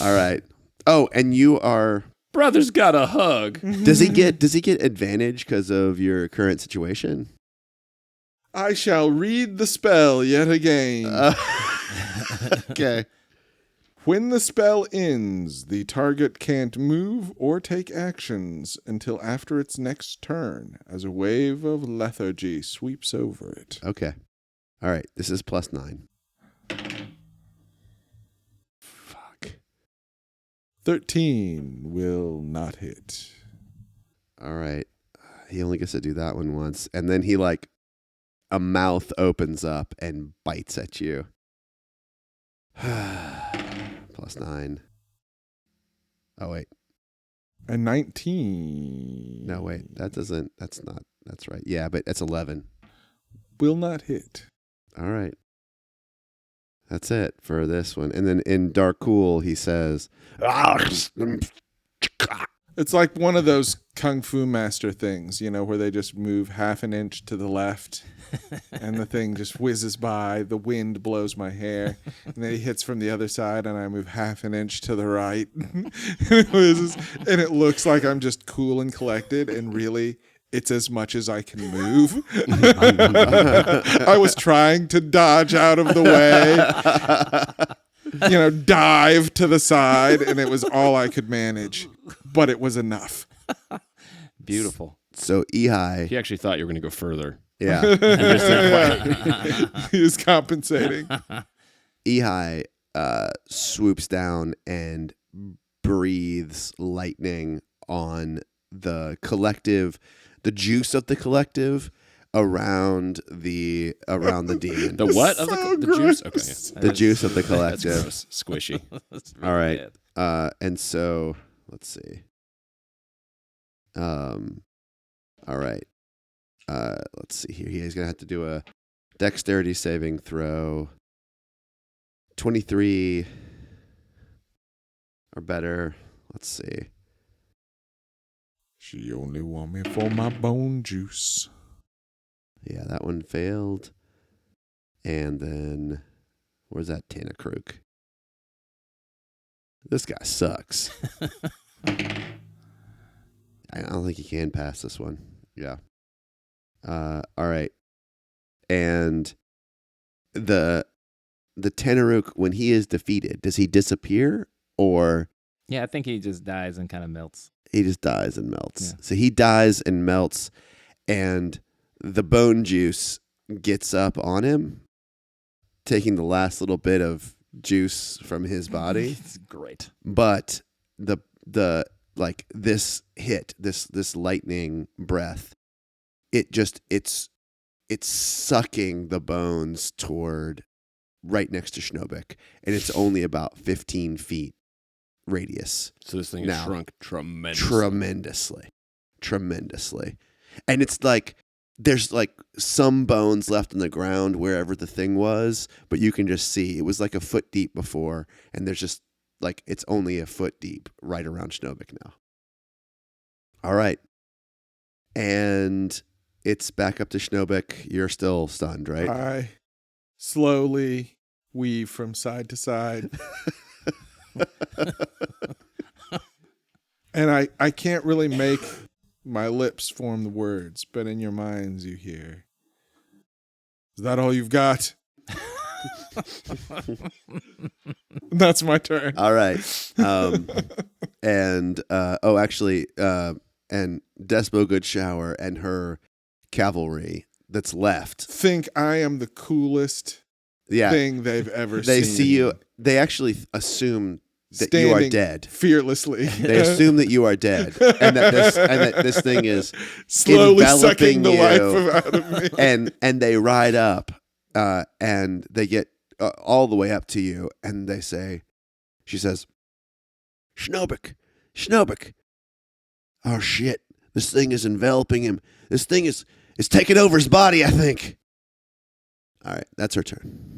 Speaker 1: All right. Oh, and you are.
Speaker 4: Brother's got a hug.
Speaker 1: Does he get advantage because of your current situation?
Speaker 3: I shall read the spell yet again.
Speaker 1: Okay.
Speaker 3: When the spell ends, the target can't move or take actions until after its next turn, as a wave of lethargy sweeps over it.
Speaker 1: Okay. All right. This is +9. Fuck.
Speaker 3: 13 will not hit.
Speaker 1: All right. He only gets to do that one once. And then he like a mouth opens up and bites at you. +9. Oh, wait.
Speaker 3: A 19.
Speaker 1: No, wait. That's right. Yeah, but it's 11.
Speaker 3: Will not hit.
Speaker 1: All right. That's it for this one. And then in Dark Cool, he says,
Speaker 3: It's like one of those Kung Fu Master things, where they just move half an inch to the left and the thing just whizzes by. The wind blows my hair. And then he hits from the other side and I move half an inch to the right. And it whizzes, and it looks like I'm just cool and collected, and really it's as much as I can move. I was trying to dodge out of the way, dive to the side, and it was all I could manage, but it was enough.
Speaker 5: Beautiful.
Speaker 1: so Ehi,
Speaker 4: He actually thought you were going to go further.
Speaker 1: yeah,
Speaker 3: He was compensating.
Speaker 1: Ehi swoops down and breathes lightning on the collective, the juice of the collective around the demon.
Speaker 4: The what of
Speaker 3: So
Speaker 4: the juice? Okay,
Speaker 3: gross.
Speaker 4: yeah.
Speaker 1: The juice of the
Speaker 4: That's
Speaker 1: collective.
Speaker 4: gross. Squishy.
Speaker 1: All right. And so let's see. All right. Let's see here. He's gonna have to do a dexterity saving throw. 23 or better. Let's see.
Speaker 3: She only want me for my bone juice.
Speaker 1: Yeah, that one failed. And then where's that Tanakruk? This guy sucks. I don't think he can pass this one. Yeah. All right. And the Tanaruk, when he is defeated, does he disappear or
Speaker 5: Yeah, I think he just dies and kind of melts.
Speaker 1: he just dies and melts?
Speaker 5: Yeah.
Speaker 1: So he dies and melts, and the bone juice gets up on him, taking the last little bit of juice from his body.
Speaker 5: It's great.
Speaker 1: But the like this hit, this lightning breath, it's sucking the bones toward right next to Schnobik, and it's only about 15 feet radius.
Speaker 4: So this thing is
Speaker 1: Now,
Speaker 4: shrunk tremendously.
Speaker 1: tremendously. And it's like there's like some bones left on the ground wherever the thing was, but you can just see it was like a foot deep before, and there's just like it's only a foot deep right around Schnobik now. All right. And it's back up to Schnobik. You're still stunned, right?
Speaker 3: I slowly weave from side to side. And I can't really make my lips form the words, but in your minds you hear, "Is that all you've got?" That's my turn.
Speaker 1: All right. And and Despo Goodshower and her cavalry that's left.
Speaker 3: Think I am the coolest
Speaker 1: Yeah.
Speaker 3: thing they've ever
Speaker 1: They
Speaker 3: seen.
Speaker 1: see you. They actually assume that you are
Speaker 3: Standing
Speaker 1: dead.
Speaker 3: fearlessly.
Speaker 1: They assume that you are dead, and that this thing is
Speaker 3: slowly
Speaker 1: enveloping
Speaker 3: sucking the
Speaker 1: you.
Speaker 3: life out of me.
Speaker 1: and they ride up, and they get all the way up to you, and they say, she says, Schnobik. Oh shit! This thing is enveloping him. This thing is taking over his body, I think. All right, that's her turn.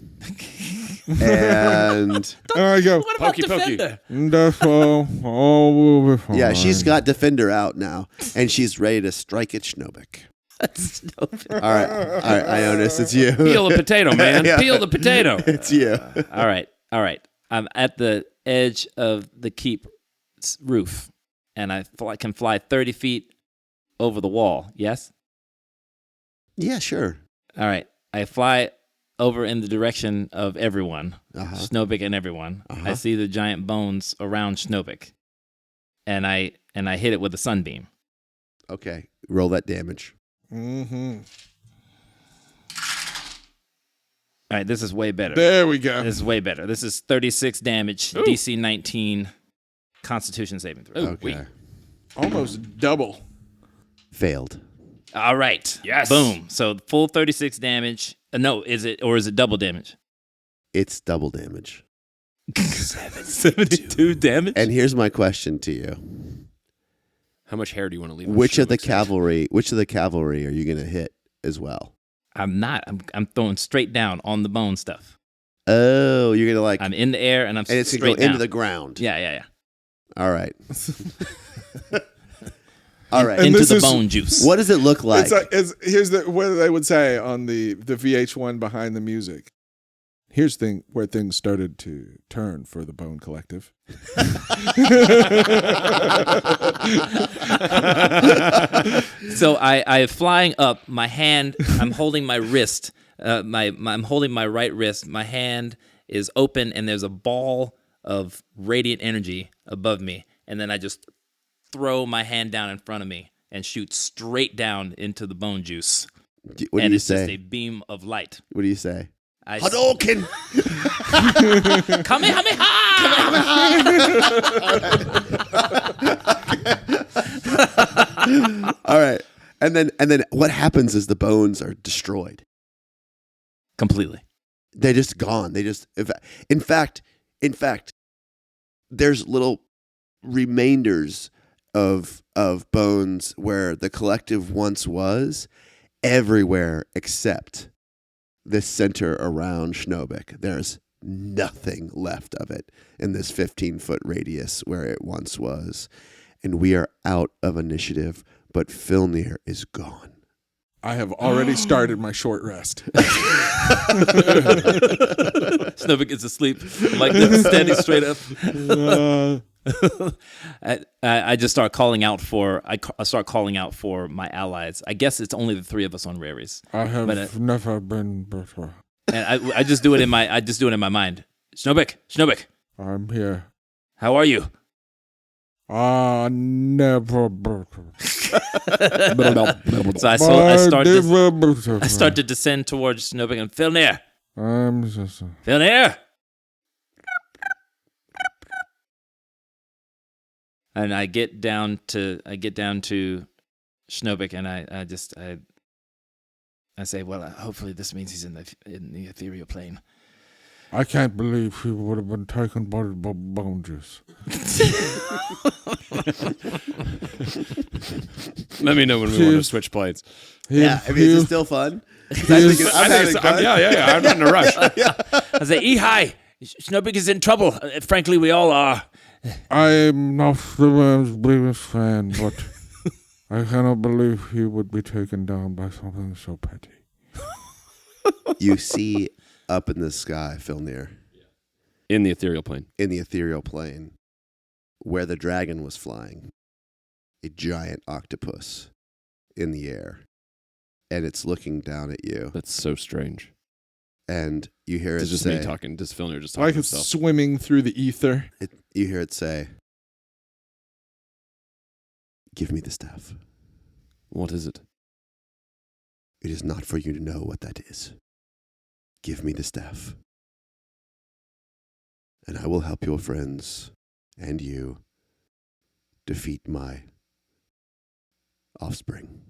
Speaker 1: And
Speaker 3: I go,
Speaker 5: What about
Speaker 4: Pokey, pokey.
Speaker 5: Defender?
Speaker 3: all will be fine.
Speaker 1: yeah, she's got Defender out now, and she's ready to strike at Schnobik.
Speaker 5: That's stupid.
Speaker 1: All right, Ionis, it's you.
Speaker 4: Peel the potato, man.
Speaker 1: Yeah.
Speaker 4: Peel the potato.
Speaker 1: It's you.
Speaker 5: All right. I'm at the edge of the keep roof, and I can fly 30 feet over the wall. Yes?
Speaker 1: Yeah, sure.
Speaker 5: All right. I fly over in the direction of everyone, Schnobik and everyone. I see the giant bones around Schnobik, and I hit it with a sunbeam.
Speaker 1: Okay, roll that damage.
Speaker 3: Mm-hmm.
Speaker 5: All right, this is way better.
Speaker 3: There we go.
Speaker 5: This is way better. This is 36 damage, DC 19, Constitution saving throw.
Speaker 1: Okay.
Speaker 3: Almost double.
Speaker 1: Failed.
Speaker 5: All right.
Speaker 4: Yes.
Speaker 5: Boom. So full 36 damage. No, is it double damage?
Speaker 1: It's double damage.
Speaker 5: 72 damage?
Speaker 1: And here's my question to you.
Speaker 4: How much hair do you want to leave? on
Speaker 1: Which of the
Speaker 4: Shnobek's head?
Speaker 1: cavalry are you going to hit as well?
Speaker 5: I'm not. I'm throwing straight down on the bone stuff.
Speaker 1: Oh, you're going to like
Speaker 5: I'm in the air and I'm
Speaker 1: and it's going to
Speaker 5: straight
Speaker 1: go into
Speaker 5: down.
Speaker 1: the ground.
Speaker 5: Yeah.
Speaker 1: All right. All right.
Speaker 3: And
Speaker 5: Into
Speaker 3: this
Speaker 5: the
Speaker 3: is-
Speaker 5: bone juice.
Speaker 1: What does it look like?
Speaker 3: Here's what they would say on the VH1 behind the music. Here's where things started to turn for the Bone Collective.
Speaker 5: So I flying up. My hand. I'm holding my wrist. I'm holding my right wrist. My hand is open, and there's a ball of radiant energy above me. And then I just throw my hand down in front of me and shoot straight down into the bone juice.
Speaker 1: What do
Speaker 5: and
Speaker 1: you
Speaker 5: it's just
Speaker 1: say?
Speaker 5: a beam of light.
Speaker 1: What do you say?
Speaker 5: I
Speaker 1: Hadouken!
Speaker 5: Kamehameha!
Speaker 1: All right. And then what happens is the bones are destroyed.
Speaker 5: Completely.
Speaker 1: They're just gone. In fact, there's little remainders of bones where the collective once was everywhere except the center around Schnobek. There's nothing left of it in this 15-foot radius where it once was. And we are out of initiative, but Filnir is gone.
Speaker 3: I have already started my short rest.
Speaker 5: Snowbik is asleep, like this, standing straight up. I just start calling out for I start calling out for my allies. I guess it's only the three of us on Raries.
Speaker 3: I have
Speaker 5: But,
Speaker 3: never been better.
Speaker 5: And I just do it in my mind. Snowbik,
Speaker 3: I'm here.
Speaker 5: how are you?
Speaker 3: Never better.
Speaker 5: So I start to descend towards Snowbik and Filnir.
Speaker 3: I'm just
Speaker 5: Filnir. And I get down to Snowbik, and I say, well, hopefully this means he's in the ethereal plane.
Speaker 3: I can't believe he would have been taken by the bone juice.
Speaker 4: Let me know when we want to switch plates.
Speaker 1: Yeah, I mean, is it still fun?
Speaker 4: Yeah. I'm not in a rush.
Speaker 5: I say, Ehai, Snowbik is in trouble. Frankly, we all are.
Speaker 3: I'm not the world's biggest fan, but I cannot believe he would be taken down by something so petty.
Speaker 1: You see up in the sky, Filnir,
Speaker 4: In the ethereal plane.
Speaker 1: in the ethereal plane, where the dragon was flying, a giant octopus in the air. And it's looking down at you.
Speaker 4: That's so strange.
Speaker 1: And you hear it
Speaker 4: It's just
Speaker 1: say,
Speaker 4: me talking. Does Filner just talk
Speaker 3: Like
Speaker 4: to
Speaker 3: it's
Speaker 4: himself?
Speaker 3: swimming through the ether.
Speaker 1: You hear it say, "Give me the staff.
Speaker 4: What is it?
Speaker 1: It is not for you to know what that is. Give me the staff. And I will help your friends and you defeat my offspring."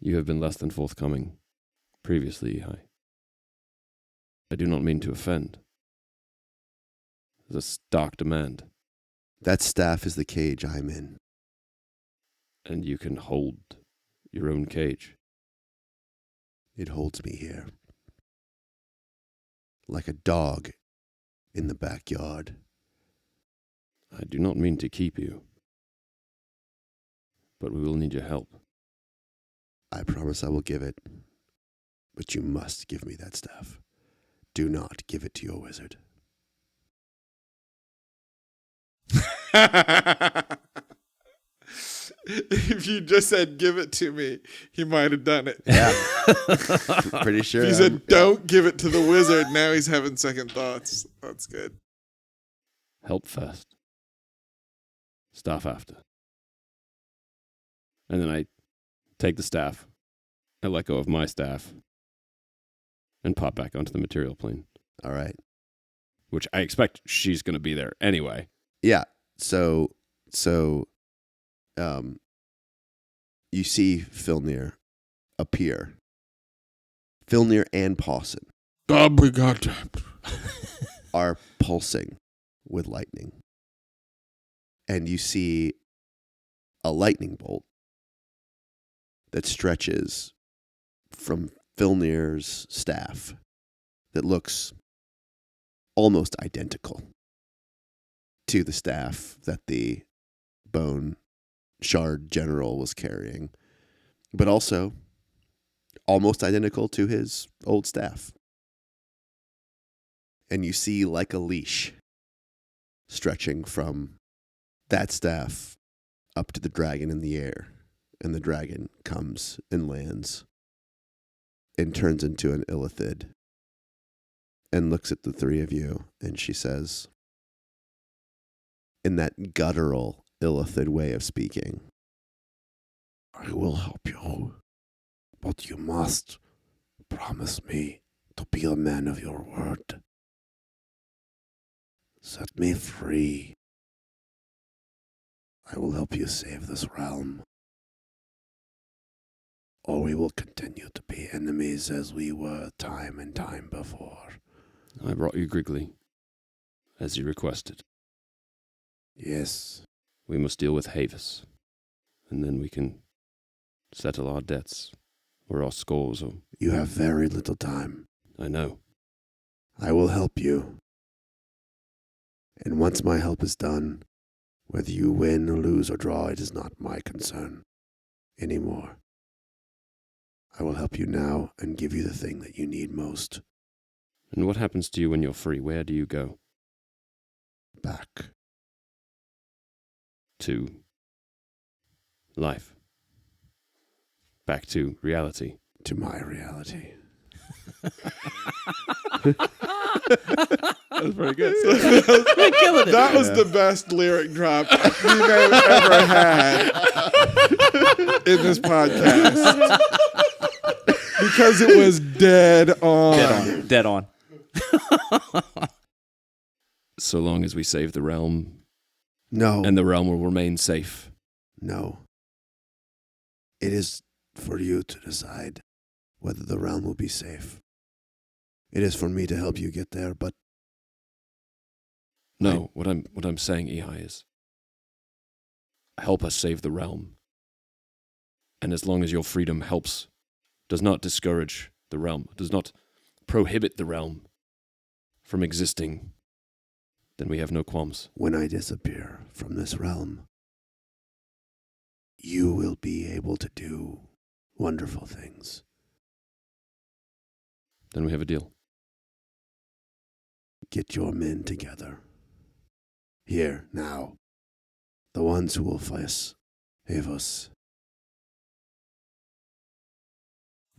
Speaker 4: You have been less than forthcoming previously, Ehai. I do not mean to offend. It's a stark demand,
Speaker 1: That staff is the cage I'm in.
Speaker 4: and you can hold your own cage.
Speaker 1: It holds me here. Like a dog in the backyard.
Speaker 4: I do not mean to keep you, but we will need your help.
Speaker 1: I promise I will give it. But you must give me that staff. Do not give it to your wizard.
Speaker 3: If you just said, "Give it to me," he might have done it.
Speaker 1: Yeah. Pretty sure.
Speaker 3: If he said, "Don't give it to the wizard," now he's having second thoughts. That's good.
Speaker 4: Help first. Staff after. And then I take the staff. I let go of my staff. And pop back onto the material plane.
Speaker 1: All right.
Speaker 4: Which I expect she's going to be there anyway.
Speaker 1: Yeah. So So, you see Filnir appear. Filnir and Pawson are pulsing with lightning. And you see a lightning bolt that stretches from Filnir's staff that looks almost identical to the staff that the Bone Shard General was carrying, but also almost identical to his old staff. And you see like a leash stretching from that staff up to the dragon in the air. And the dragon comes and lands and turns into an illithid and looks at the three of you, and she says, in that guttural illithid way of speaking, I will help you, but you must promise me to be a man of your word. Set me free. I will help you save this realm. Or we will continue to be enemies as we were time and time before.
Speaker 4: I brought you Griggly, as you requested.
Speaker 1: Yes.
Speaker 4: We must deal with Havis, and then we can settle our debts, or our scores, or...
Speaker 1: You have very little time.
Speaker 4: I know.
Speaker 1: I will help you. And once my help is done, whether you win or lose or draw, it is not my concern anymore. I will help you now and give you the thing that you need most.
Speaker 4: And what happens to you when you're free? Where do you go?
Speaker 1: Back.
Speaker 4: To life. Back to reality.
Speaker 1: To my reality.
Speaker 4: That's pretty good.
Speaker 3: That was the best lyric drop we've ever had in this podcast. Because it was dead on.
Speaker 5: Dead on.
Speaker 4: So long as we save the realm,
Speaker 1: No.
Speaker 4: and the realm will remain safe.
Speaker 1: No. It is for you to decide whether the realm will be safe. It is for me to help you get there, but
Speaker 4: No, what I'm saying, Ehai, is help us save the realm. And as long as your freedom does not discourage the realm, does not prohibit the realm from existing, then we have no qualms.
Speaker 1: when I disappear from this realm, you will be able to do wonderful things.
Speaker 4: Then we have a deal.
Speaker 1: Get your men together. Here, now. The ones who will face Havos.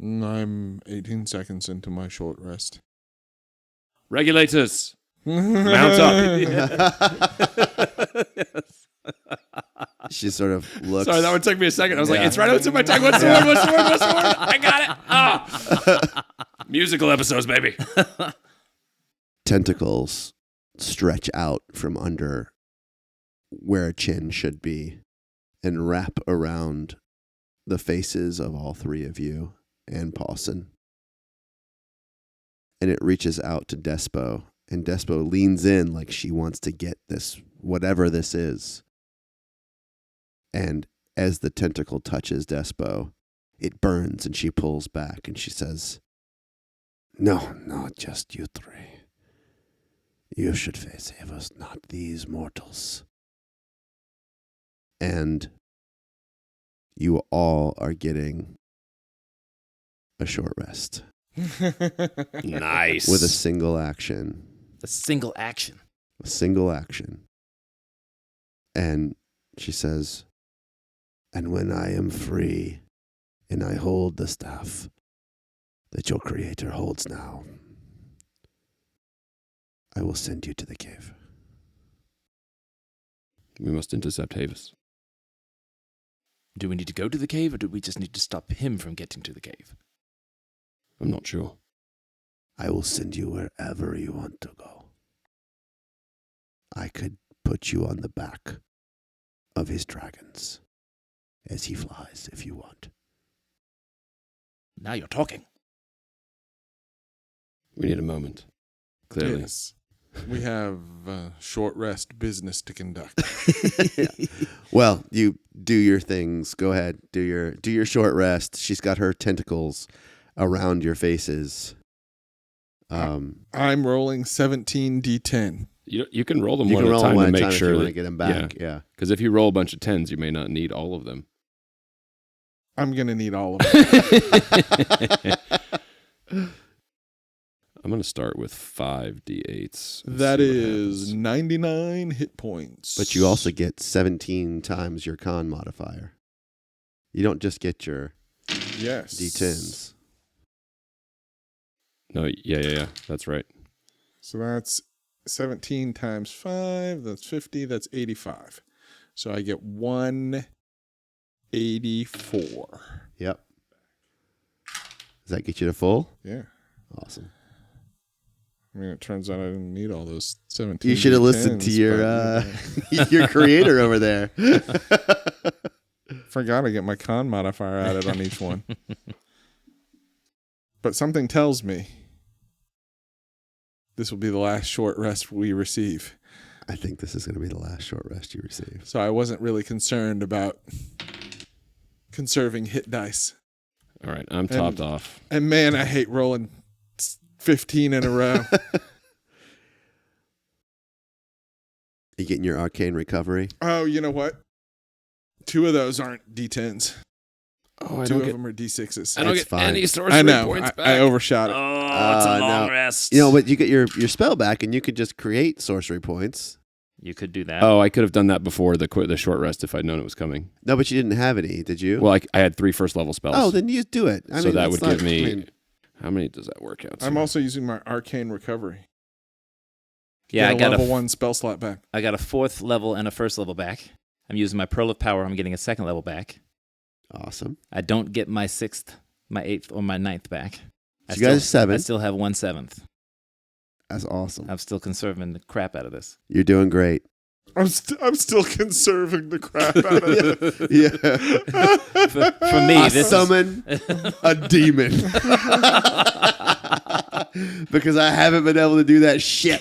Speaker 3: I'm 18 seconds into my short rest.
Speaker 4: Regulators, mount up.
Speaker 1: She sort of looks.
Speaker 4: Sorry, that one took me a second. I was like,
Speaker 1: Yeah.
Speaker 4: it's right on the tip of my tongue. What's the word? What's the word? What's the word? I got it. Ah. Musical episodes, baby.
Speaker 1: Tentacles stretch out from under where a chin should be and wrap around the faces of all three of you and Pawson. And it reaches out to Despo, and Despo leans in like she wants to get this, whatever this is. And as the tentacle touches Despo, it burns and she pulls back and she says, No, just you three. You should face Havos, not these mortals. And you all are getting a short rest
Speaker 4: Nice.
Speaker 1: with a single action.
Speaker 5: A single action.
Speaker 1: A single action. And she says, and when I am free and I hold the staff that your creator holds now, I will send you to the cave.
Speaker 4: We must intercept Havis.
Speaker 5: Do we need to go to the cave, or do we just need to stop him from getting to the cave?
Speaker 4: I'm not sure.
Speaker 1: I will send you wherever you want to go. I could put you on the back of his dragons as he flies, if you want.
Speaker 5: Now you're talking.
Speaker 4: We need a moment. Clearly.
Speaker 3: Yes. We have short rest business to conduct.
Speaker 1: Well, you do your things. Go ahead. Do your short rest. She's got her tentacles around your faces.
Speaker 3: I'm rolling 17 d10.
Speaker 4: You can roll them
Speaker 1: You
Speaker 4: one
Speaker 1: can
Speaker 4: at a
Speaker 1: roll
Speaker 4: time
Speaker 1: one
Speaker 4: to
Speaker 1: at a
Speaker 4: make
Speaker 1: time if
Speaker 4: sure
Speaker 1: you want
Speaker 4: that,
Speaker 1: to get them back. Yeah.
Speaker 4: Because if you roll a bunch of 10s, you may not need all of them.
Speaker 3: I'm going to need all of them.
Speaker 4: I'm going to start with 5d8s.
Speaker 3: That is 99 hit points.
Speaker 1: But you also get 17 times your con modifier. You don't just get your
Speaker 3: yes.
Speaker 1: d10s.
Speaker 4: No, yeah. That's right.
Speaker 3: So that's 17 times 5. That's 50. That's 85. So I get 184.
Speaker 1: Yep. Does that get you to full?
Speaker 3: Yeah.
Speaker 1: Awesome.
Speaker 3: I mean, it turns out I didn't need all those 17.
Speaker 1: You should have listened to your your creator over there.
Speaker 3: Forgot to get my con modifier added on each one. But something tells me this will be the last short rest we receive.
Speaker 1: I think this is going to be the last short rest you receive.
Speaker 3: So I wasn't really concerned about conserving hit dice.
Speaker 4: All right, I'm topped off.
Speaker 3: And man, I hate rolling 15 in a row.
Speaker 1: You getting your arcane recovery?
Speaker 3: Oh, you know what? 2 of those aren't D10s.
Speaker 4: Oh,
Speaker 3: 2 of them are D6s.
Speaker 4: I don't
Speaker 1: It's
Speaker 4: get
Speaker 1: fine.
Speaker 4: any sorcery
Speaker 3: I know.
Speaker 4: points back.
Speaker 3: I overshot it.
Speaker 5: Oh, it's a long
Speaker 1: no.
Speaker 5: rest.
Speaker 1: You know, but you get your spell back, and you could just create sorcery points.
Speaker 5: You could do that.
Speaker 4: Oh, I could have done that before the short rest if I'd known it was coming.
Speaker 1: No, but you didn't have any, did you?
Speaker 4: Well, I had 3 first level spells.
Speaker 1: Oh, then you do it. I
Speaker 4: so
Speaker 1: mean,
Speaker 4: that
Speaker 1: that's
Speaker 4: would give
Speaker 1: not-
Speaker 4: me...
Speaker 1: I mean,
Speaker 4: how many does that work out to?
Speaker 3: I'm also using my arcane recovery.
Speaker 5: yeah, I
Speaker 3: Get a
Speaker 5: got
Speaker 3: level
Speaker 5: a
Speaker 3: 1 spell slot back.
Speaker 5: I got a 4th level and a 1st level back. I'm using my Pearl of Power. I'm getting a 2nd level back.
Speaker 1: awesome.
Speaker 5: I don't get my 6th, my 8th, or my 9th back.
Speaker 1: So you got a 7.
Speaker 5: I still have 1/7.
Speaker 1: That's awesome.
Speaker 5: I'm still conserving the crap out of this.
Speaker 1: You're doing great.
Speaker 3: I'm still conserving the crap out of it.
Speaker 1: Yeah.
Speaker 5: For me,
Speaker 1: I
Speaker 5: this
Speaker 1: summon a demon because I haven't been able to do that shit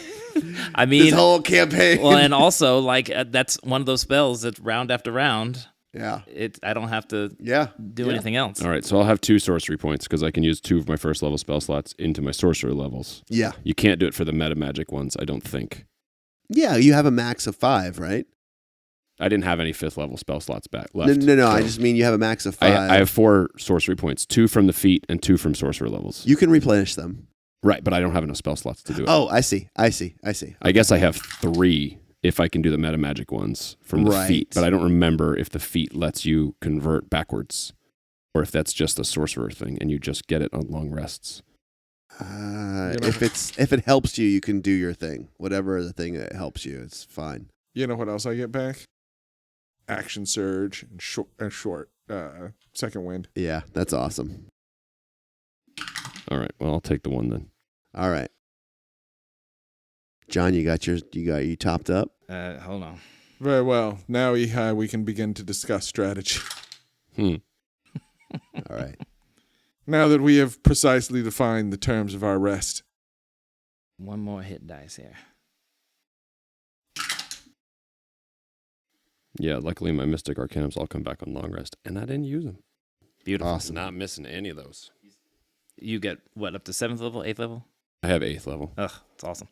Speaker 5: I mean,
Speaker 1: this whole campaign.
Speaker 5: well, and also like that's one of those spells that round after round,
Speaker 1: yeah.
Speaker 5: I don't have to
Speaker 1: Yeah.
Speaker 5: do anything else.
Speaker 4: All right, so I'll have 2 sorcery points because I can use 2 of my first level spell slots into my sorcerer levels.
Speaker 1: Yeah.
Speaker 4: You can't do it for the meta magic ones, I don't think.
Speaker 1: Yeah. You have a max of 5, right?
Speaker 4: I didn't have any 5th level spell slots back left.
Speaker 1: No.
Speaker 4: so
Speaker 1: I just mean you have a max of 5.
Speaker 4: I have 4 sorcery points, 2 from the feat and 2 from sorcerer levels.
Speaker 1: You can replenish them.
Speaker 4: Right, but I don't have enough spell slots to do it.
Speaker 1: Oh, I see.
Speaker 4: I guess I have 3 if I can do the meta magic ones from the
Speaker 1: Right.
Speaker 4: feat, but I don't remember if the feat lets you convert backwards or if that's just a sorcerer thing and you just get it on long rests.
Speaker 1: If it helps you, you can do your thing. Whatever the thing that helps you, it's fine.
Speaker 3: You know what else I get back? Action surge and short second wind.
Speaker 1: Yeah, that's awesome.
Speaker 4: All right, well, I'll take the one then.
Speaker 1: All right, John, you topped up.
Speaker 5: Hold on.
Speaker 3: Very well. Now we can begin to discuss strategy.
Speaker 1: All right.
Speaker 3: Now that we have precisely defined the terms of our rest.
Speaker 5: One more hit dice here.
Speaker 4: Yeah, luckily my Mystic Arcanums all come back on long rest, and I didn't use them.
Speaker 5: Beautiful.
Speaker 1: Awesome.
Speaker 4: Not missing any of those.
Speaker 5: You get what, up to 7th level, 8th level?
Speaker 4: I have 8th level.
Speaker 5: Ugh, it's awesome.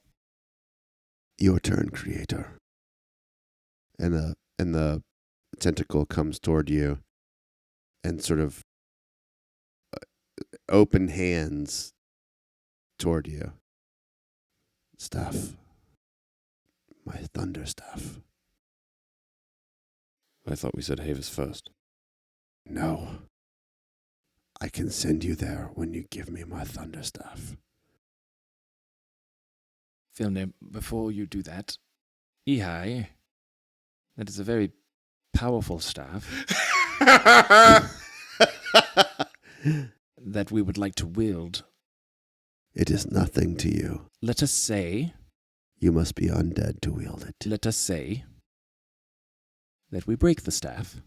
Speaker 1: Your turn, creator. And the tentacle comes toward you and sort of open hands toward you. Stuff. My thunder stuff.
Speaker 4: I thought we said Havis first.
Speaker 1: No. I can send you there when you give me my thunder stuff.
Speaker 5: Filner, before you do that, Ehai, that is a very powerful staff that we would like to wield.
Speaker 1: It is nothing to you.
Speaker 5: Let us say,
Speaker 1: You must be undead to wield it.
Speaker 5: let us say, that we break the staff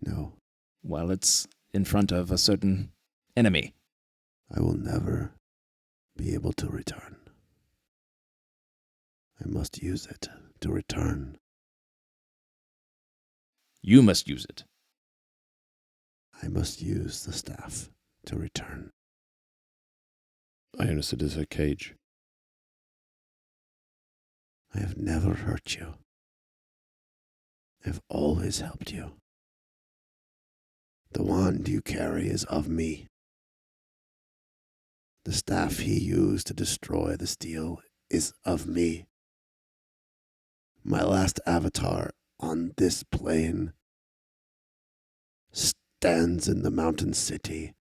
Speaker 1: No,
Speaker 5: while it's in front of a certain enemy.
Speaker 1: I will never be able to return. I must use it to return.
Speaker 5: You must use it.
Speaker 1: I must use the staff to return.
Speaker 4: I understood it as a cage.
Speaker 1: I have never hurt you. I've always helped you. The wand you carry is of me. The staff he used to destroy the steel is of me. My last avatar on this plane stands in the mountain city,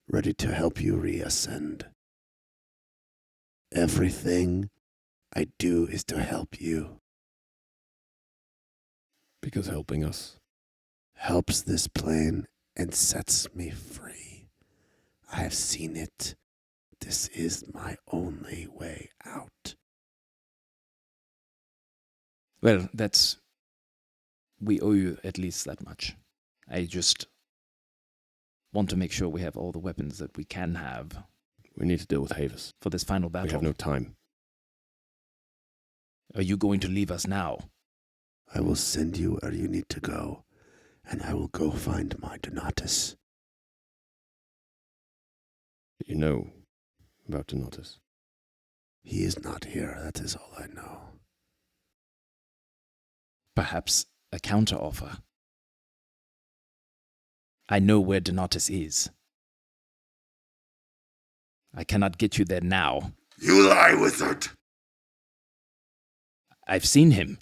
Speaker 1: ready to help you reascend. Everything I do is to help you.
Speaker 4: Because helping us.
Speaker 1: Helps this plane and sets me free. I have seen it. This is my only way out.
Speaker 5: Well, we owe you at least that much. I just want to make sure we have all the weapons that we can have
Speaker 4: We need to deal with Havis.
Speaker 5: for this final battle.
Speaker 4: We have no time.
Speaker 5: Are you going to leave us now?
Speaker 1: I will send you where you need to go, and I will go find my Donatus.
Speaker 4: You know about Donatus.
Speaker 1: He is not here, that is all I know.
Speaker 5: Perhaps a counteroffer. I know where Donatus is. I cannot get you there now.
Speaker 1: You lie, wizard!
Speaker 5: I've seen him.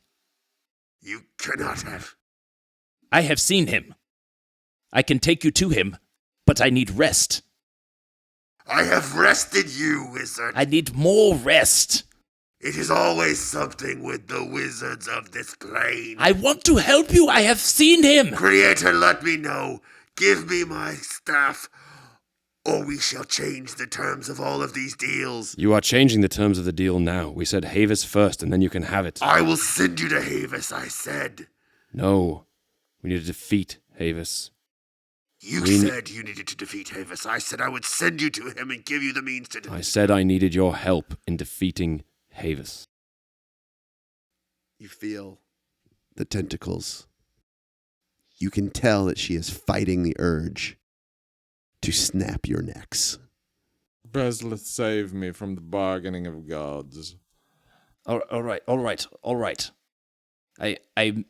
Speaker 1: You cannot have.
Speaker 5: I have seen him. I can take you to him, but I need rest.
Speaker 1: I have rested you, wizard.
Speaker 5: I need more rest.
Speaker 1: It is always something with the wizards of this plane.
Speaker 5: I want to help you. I have seen him.
Speaker 1: Creator, let me know. Give me my staff, or we shall change the terms of all of these deals.
Speaker 4: You are changing the terms of the deal now. We said Havis first, and then you can have it.
Speaker 1: I will send you to Havis, I said.
Speaker 4: No. We need to defeat Havis.
Speaker 1: You
Speaker 4: We-
Speaker 1: said you needed to defeat Havis. I said I would send you to him and give you the means to do
Speaker 4: I
Speaker 1: it.
Speaker 4: said I needed your help in defeating Havis.
Speaker 1: You feel the tentacles. You can tell that she is fighting the urge to snap your necks.
Speaker 3: Beslith, save me from the bargaining of gods.
Speaker 5: All right. I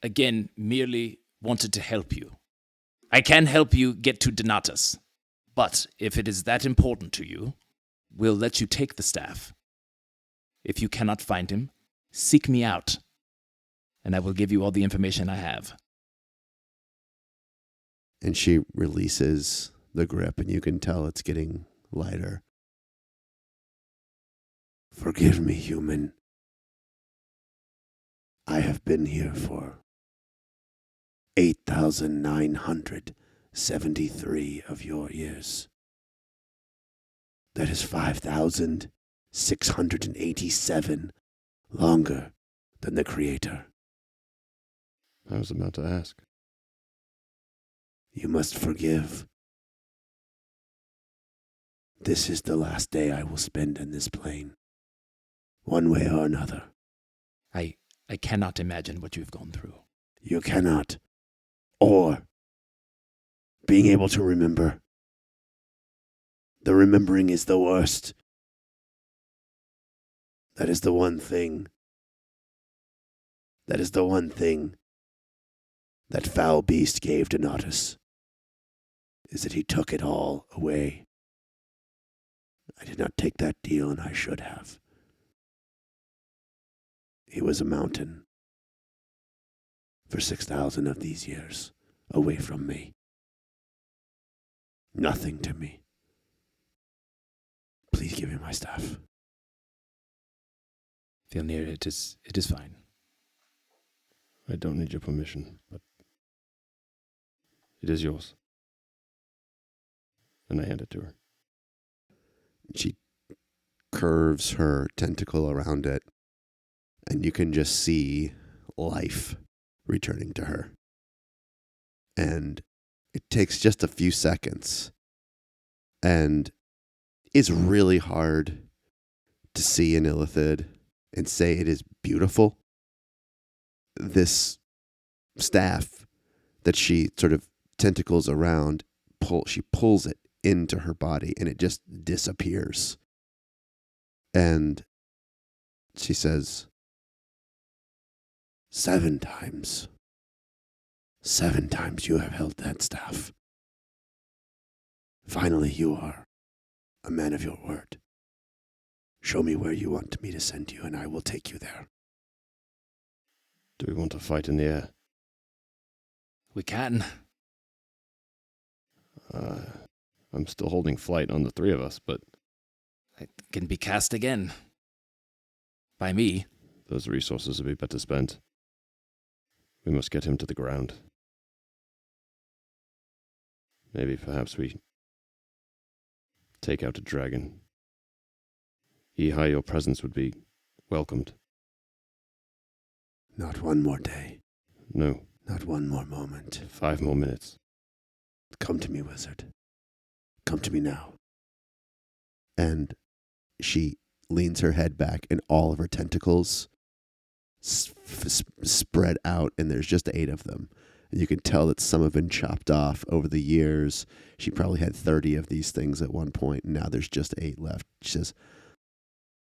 Speaker 5: again merely wanted to help you. I can help you get to Donatus, but if it is that important to you, we'll let you take the staff. If you cannot find him, seek me out, and I will give you all the information I have.
Speaker 1: And she releases the grip, and you can tell it's getting lighter. Forgive me, human. I have been here for 8,973 of your years. That is 5,687 longer than the Creator.
Speaker 4: I was about to ask.
Speaker 1: You must forgive. This is the last day I will spend in this plane, one way or another.
Speaker 5: I cannot imagine what you've gone through.
Speaker 1: You cannot. Or being able to remember. The remembering is the worst. That is the one thing. That is the one thing that foul beast gave Donatus, is that he took it all away. I did not take that deal, and I should have. He was a mountain for 6,000 of these years away from me. Nothing to me. Please give me my staff.
Speaker 5: Vilnir, it is fine.
Speaker 4: I don't need your permission, but it is yours. And I hand it to her.
Speaker 1: She curves her tentacle around it, and you can just see life returning to her. And it takes just a few seconds. And it's really hard to see an illithid and say it is beautiful. This staff that she sort of tentacles around, she pulls it into her body and it just disappears. And she says, 7 times. 7 times you have held that staff. Finally you are a man of your word. Show me where you want me to send you and I will take you there.
Speaker 4: Do we want to fight in the air?
Speaker 5: We can.
Speaker 4: I'm still holding flight on the 3 of us, but
Speaker 5: It can be cast again. By me.
Speaker 4: those resources would be better spent. We must get him to the ground. Maybe perhaps we take out a dragon. Ehi, your presence would be welcomed.
Speaker 1: Not one more day.
Speaker 4: No,
Speaker 1: Not one more moment.
Speaker 4: 5 more minutes.
Speaker 1: Come to me, wizard. Come to me now. And she leans her head back and all of her tentacles spread out, and there's just 8 of them. And you can tell that some have been chopped off over the years. She probably had 30 of these things at one point, and now there's just 8 left. She says,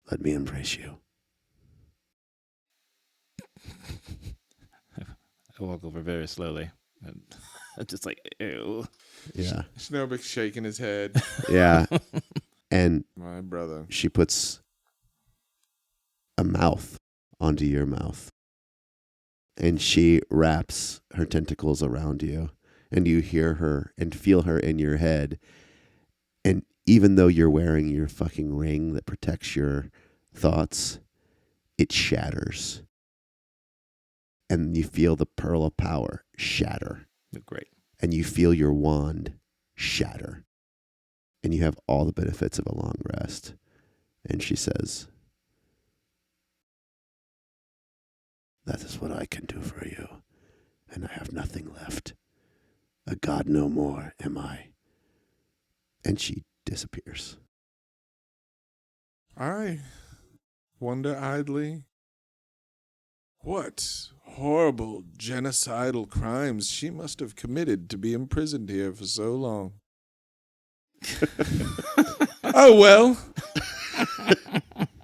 Speaker 1: let me embrace you.
Speaker 5: I walk over very slowly. And I'm just like, ew.
Speaker 1: Yeah.
Speaker 3: Snowbick's shaking his head.
Speaker 1: Yeah. And
Speaker 3: My brother.
Speaker 1: she puts a mouth onto your mouth. And she wraps her tentacles around you. And you hear her and feel her in your head. And even though you're wearing your fucking ring that protects your thoughts, it shatters. And you feel the pearl of power shatter.
Speaker 5: Great.
Speaker 1: And you feel your wand shatter. And you have all the benefits of a long rest. And she says, that is what I can do for you. And I have nothing left. A god no more am I. And she disappears.
Speaker 3: I wonder idly what horrible genocidal crimes she must have committed to be imprisoned here for so long. Oh, well.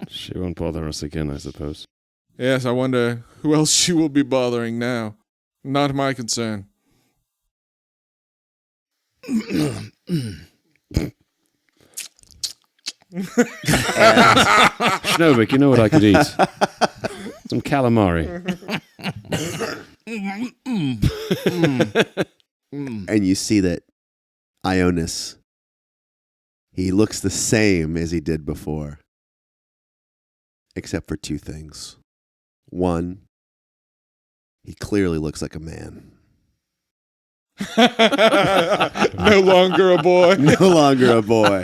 Speaker 4: She won't bother us again, I suppose.
Speaker 3: Yes, I wonder who else she will be bothering now. Not my concern.
Speaker 4: Snowbick, you know what I could eat? Some calamari.
Speaker 1: And you see that Ionis, he looks the same as he did before. Except for 2 things. 1, he clearly looks like a man.
Speaker 3: No longer a boy.
Speaker 1: No longer a boy.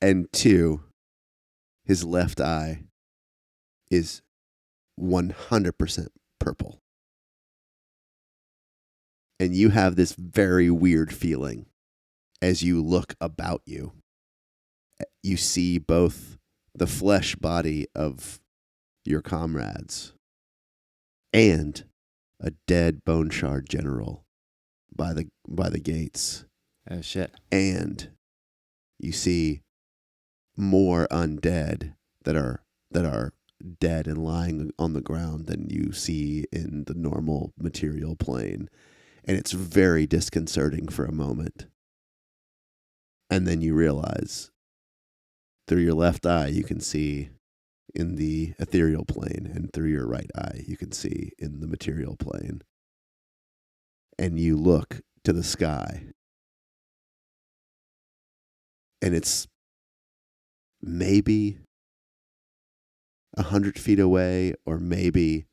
Speaker 1: And 2, his left eye is 100% purple. And you have this very weird feeling as you look about you. You see both the flesh body of your comrades and a dead bone shard general by the gates.
Speaker 5: Oh, shit.
Speaker 1: And you see more undead that are dead and lying on the ground than you see in the normal material plane. And it's very disconcerting for a moment. And then you realize through your left eye you can see in the ethereal plane, and through your right eye you can see in the material plane. And you look to the sky, and it's maybe 100 feet away, or maybe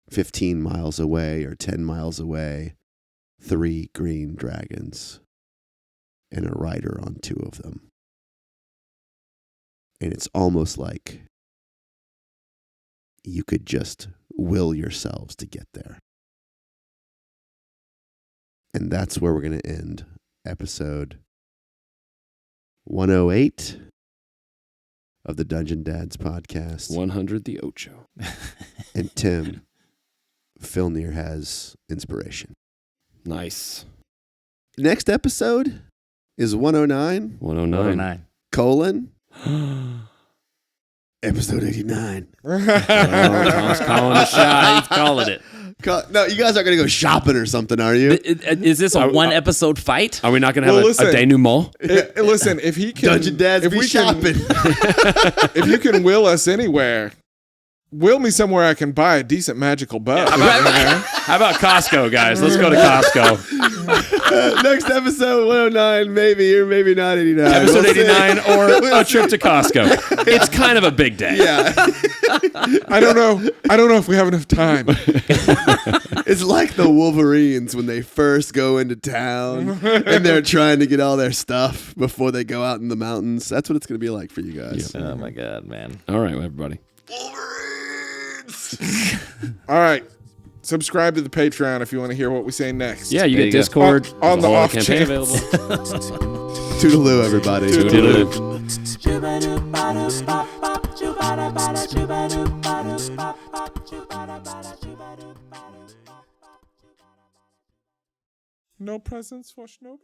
Speaker 1: 15 miles away, or 10 miles away, 3 green dragons and a rider on 2 of them. And it's almost like you could just will yourselves to get there. And that's where we're going to end episode 108 of the Dungeon Dads podcast.
Speaker 4: 100 the Ocho.
Speaker 1: And Tim, Filnir has inspiration.
Speaker 4: Nice.
Speaker 1: Next episode is 109,
Speaker 4: 109.
Speaker 1: colon, episode 89.
Speaker 4: Tom's calling a shot. He's calling it.
Speaker 1: No, you guys aren't going to go shopping or something, are you?
Speaker 5: Is this a one episode fight?
Speaker 4: Are we not going to have
Speaker 3: listen.
Speaker 4: a denouement?
Speaker 3: Listen, if he can,
Speaker 1: Dungeon Dads
Speaker 3: if
Speaker 1: be
Speaker 3: we
Speaker 1: shopping.
Speaker 3: If you can will us anywhere, will me somewhere I can buy a decent magical bow.
Speaker 4: How about Costco, guys? Let's go to Costco.
Speaker 1: Next episode, 109, maybe or maybe not 89.
Speaker 4: Episode
Speaker 1: We'll see.
Speaker 4: 89 or a trip to Costco. It's kind of a big day.
Speaker 1: Yeah.
Speaker 3: I don't know if we have enough time.
Speaker 1: It's like the Wolverines when they first go into town and they're trying to get all their stuff before they go out in the mountains. That's what it's going to be like for you guys.
Speaker 5: Oh my god, man.
Speaker 4: All right, everybody.
Speaker 3: All right. Subscribe to the Patreon if you want to hear what we say next.
Speaker 4: Yeah, you
Speaker 5: There
Speaker 4: get
Speaker 5: you go.
Speaker 4: Discord.
Speaker 3: On
Speaker 4: There's
Speaker 3: the
Speaker 4: a whole
Speaker 3: off
Speaker 4: campaign
Speaker 3: chance.
Speaker 4: available.
Speaker 1: Toodaloo, everybody.
Speaker 4: Toodaloo.
Speaker 3: No presents for Schnobel?